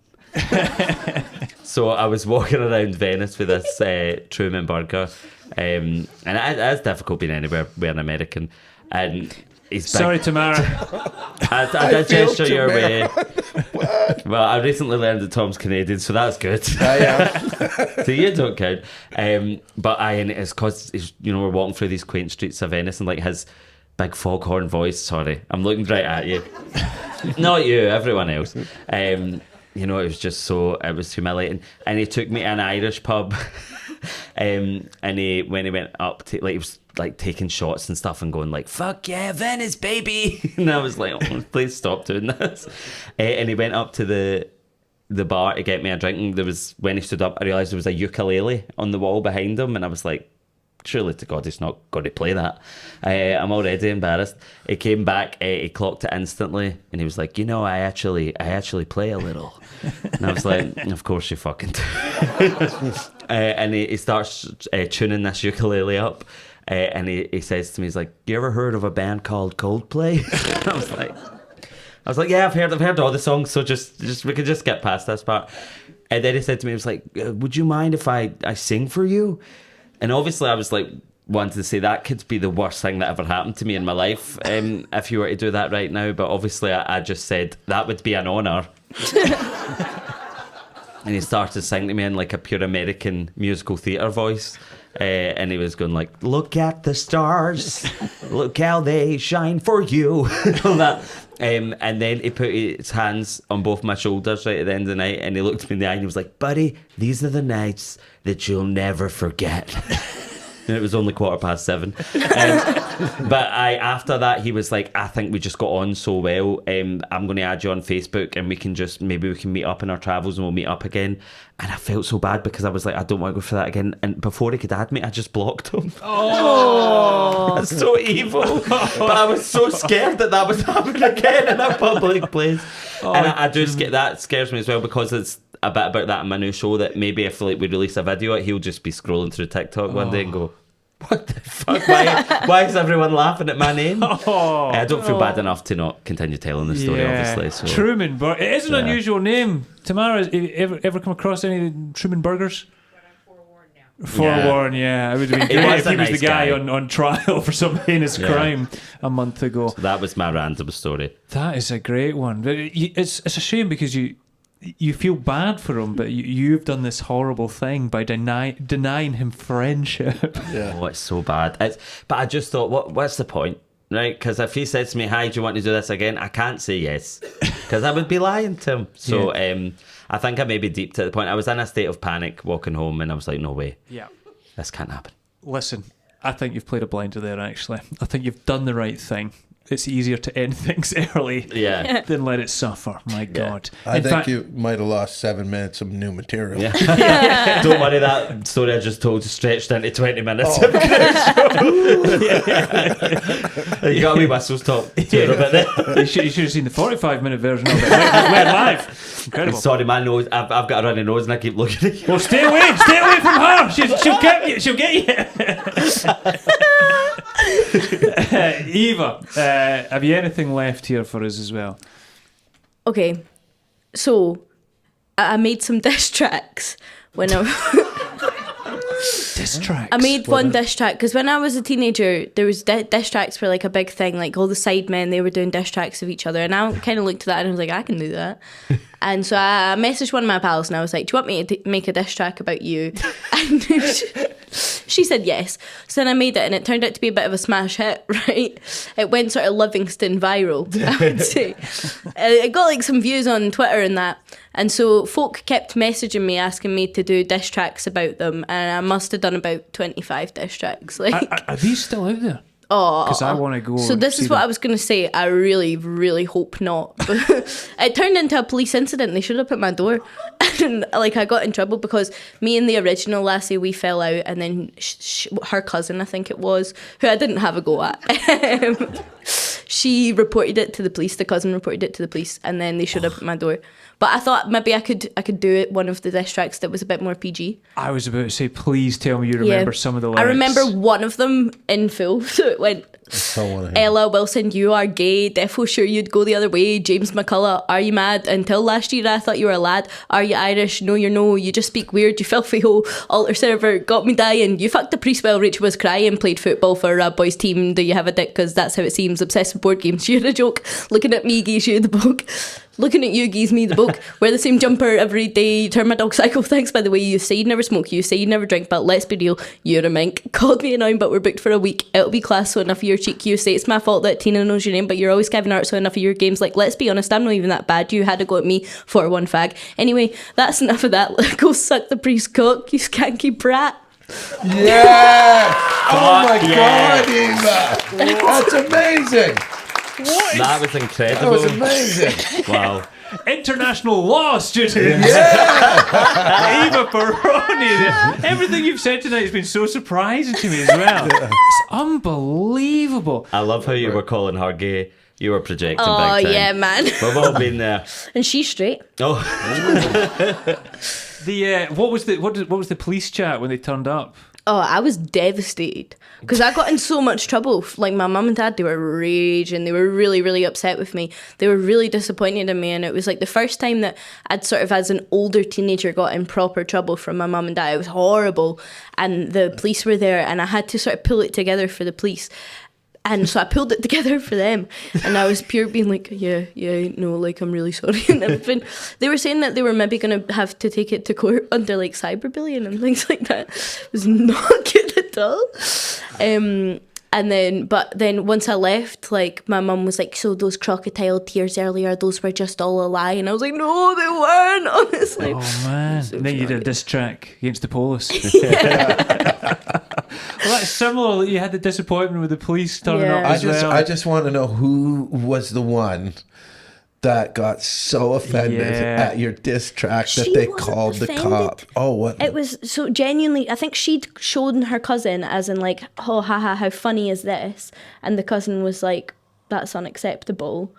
So I was walking around Venice with this Truman Burger, and it is difficult being anywhere with an American. And he's big. Sorry, Tamara. I did gesture your way. Well, I recently learned that Tom's Canadian, so that's good. I am. So you don't count. But and it's because we're walking through these quaint streets of Venice, and like his big foghorn voice. Sorry, I'm looking right at you. Not you, everyone else. It was just it was humiliating. And he took me to an Irish pub, and when he went up to, like, he was like taking shots and stuff and going like, "Fuck yeah, Venice, baby!" And I was like, "Oh, please stop doing this." And he went up to the bar to get me a drink. And when he stood up, I realised there was a ukulele on the wall behind him, and I was like, surely to God he's not going to play that. I'm already embarrassed. He came back, he clocked it instantly, and he was like, I actually play a little. And I was like, of course you fucking do. And he starts tuning this ukulele up, and he says to me, he's like, you ever heard of a band called Coldplay? I was like, yeah, I've heard all the songs, so just we could just get past this part. And then he said to me, he was like, would you mind if I sing for you? And obviously I was like, wanted to say that could be the worst thing that ever happened to me in my life, if you were to do that right now. But obviously I just said, that would be an honour. And he started singing to me in like a pure American musical theatre voice. And he was going like, look at the stars, look how they shine for you. All that. And then he put his hands on both my shoulders right at the end of the night, and he looked me in the eye and he was like, buddy, these are the nights that you'll never forget. And it was only 7:15. But after that, he was like, I think we just got on so well. I'm going to add you on Facebook, and maybe we can meet up in our travels, and we'll meet up again. And I felt so bad because I was like, I don't want to go for that again. And before he could add me, I just blocked him. Oh, that's so evil. But I was so scared that would happen again in a public place. And I do get that scares me as well, because it's a bit about that in my new show, that maybe if we release a video, he'll just be scrolling through TikTok one day and go, what the fuck? Why is everyone laughing at my name? I don't feel bad enough to not continue telling the story, obviously. So. Truman Burger. It is an unusual name. Tamara, have you ever come across any Truman Burgers? Forewarned, yeah. It would have been great if he was the guy on trial for some heinous crime a month ago. So that was my random story. That is a great one. It's a shame because you feel bad for him, but you've done this horrible thing by denying him friendship. Yeah. Oh, it's so bad. But I just thought, what's the point? Right? Because if he says to me, hi, do you want to do this again? I can't say yes, because I would be lying to him. So I think I may be deep to the point. I was in a state of panic walking home, and I was like, no way. Yeah. This can't happen. Listen, I think you've played a blinder there, actually. I think you've done the right thing. It's easier to end things early than let it suffer. My God. I think you might have lost 7 minutes of new material. Yeah. Don't worry, that story I just told stretched into 20 minutes. You got a wee whistle stop. You should have seen the 45-minute version of it. We're live. Incredible. Sorry, my nose. I've got a runny nose and I keep looking at you. Well, stay away from her. She'll get you. She'll get you. Eva, have you anything left here for us as well? Okay, so I made some diss tracks when I Diss tracks. I made one diss track because when I was a teenager, there was diss tracks were like a big thing. Like all the sidemen, they were doing diss tracks of each other, and I kind of looked at that and I was like, I can do that. And so I messaged one of my pals and I was like, do you want me to make a diss track about you? And she said yes. So then I made it and it turned out to be a bit of a smash hit, right? It went sort of Livingston viral, I would say. It got like some views on Twitter and that. And so folk kept messaging me asking me to do diss tracks about them, and I must have done about 25 diss tracks. Like, Are these still out there? Oh, because I want to go. So this is what I was going to say. I really, really hope not. But it turned into a police incident. They showed up at my door, and like I got in trouble because me and the original lassie, we fell out, and then her cousin, I think it was, who I didn't have a go at, she reported it to the police. The cousin reported it to the police, and then they showed up at my door. But I thought maybe I could do it, one of the diss tracks that was a bit more PG. I was about to say, please tell me you remember some of the lyrics. I remember one of them in full. So it went, Ella Wilson, you are gay. Defo sure you'd go the other way. James McCullough, are you mad? Until last year I thought you were a lad. Are you Irish? No, you're no. You just speak weird. You filthy hoe. Altar server got me dying. You fucked the priest while Rachel was crying. Played football for a boys team. Do you have a dick? Because that's how it seems. Obsessed with board games. You're a joke. Looking at me gives you the book. Looking at you gives me the book. Wear the same jumper every day. You turn my dog psycho. Thanks, by the way. You say you never smoke. You say you never drink. But let's be real. You're a mink. Called me annoying, but we're booked for a week. It'll be class, so enough of your cheek. You say it's my fault that Tina knows your name, but you're always Kevin Hart, so enough of your games. Like, let's be honest, I'm not even that bad. You had to go at me for one fag. Anyway, that's enough of that. Go suck the priest's cock, you skanky brat. Yeah! Oh my God, Eva! That's amazing! That was incredible. That was amazing. Wow. International law students. Yeah! Eva Peroni. Everything you've said tonight has been so surprising to me as well. It's unbelievable. I love how you were calling her gay. You were projecting Oh, big time. yeah, man. We've all been there. And she's straight. Oh. What was the police chat when they turned up? Oh, I was devastated because I got in so much trouble. Like my mum and dad, they were raging. They were really, really upset with me. They were really disappointed in me, and it was like the first time that I'd sort of, as an older teenager, got in proper trouble from my mum and dad. It was horrible, and the police were there, and I had to sort of pull it together for the police. And so I pulled it together for them, and I was pure being like, yeah, no, like, I'm really sorry and everything. They were saying that they were maybe going to have to take it to court under, like, cyberbullying and things like that. It was not good at all. But then once I left, like, my mum was like, so those crocodile tears earlier, those were just all a lie. And I was like, no, they weren't, honestly. Oh, man. So then you did a diss track against the police. Well, that's similar. You had the disappointment with the police turning up as well. I just want to know who was the one that got so offended at your diss track that they called the cop. Oh, what? It was so genuinely, I think she'd shown her cousin as in like, oh, haha, how funny is this? And the cousin was like, that's unacceptable.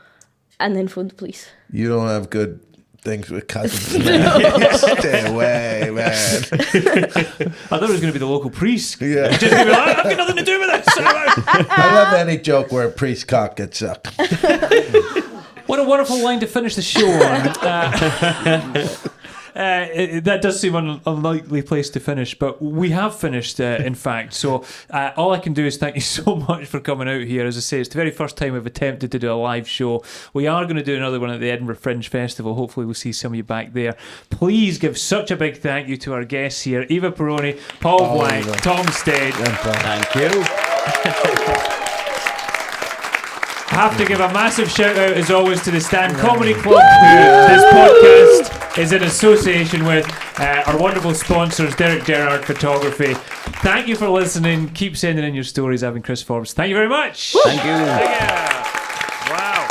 And then phoned the police. You don't have good things with cousins, man. Stay away, man. I thought it was going to be the local priest. Yeah. Just gonna be like, I've got nothing to do with this. I love any joke where a priest's cock gets sucked. What a wonderful line to finish the show on. That does seem an unlikely place to finish, but we have finished, in fact. So all I can do is thank you so much for coming out here. As I say, it's the very first time we've attempted to do a live show. We are going to do another one at the Edinburgh Fringe Festival. Hopefully we'll see some of you back there. Please give such a big thank you to our guests here, Eva Peroni, Paul Blank, Tom Stade. Thank you. I have to give a massive shout out as always to the Stand Comedy Club, who this podcast is in association with, our wonderful sponsors, Derek Gerard Photography. Thank you for listening. Keep sending in your stories. I've been Chris Forbes. Thank you very much. Thank you. Yeah. Wow.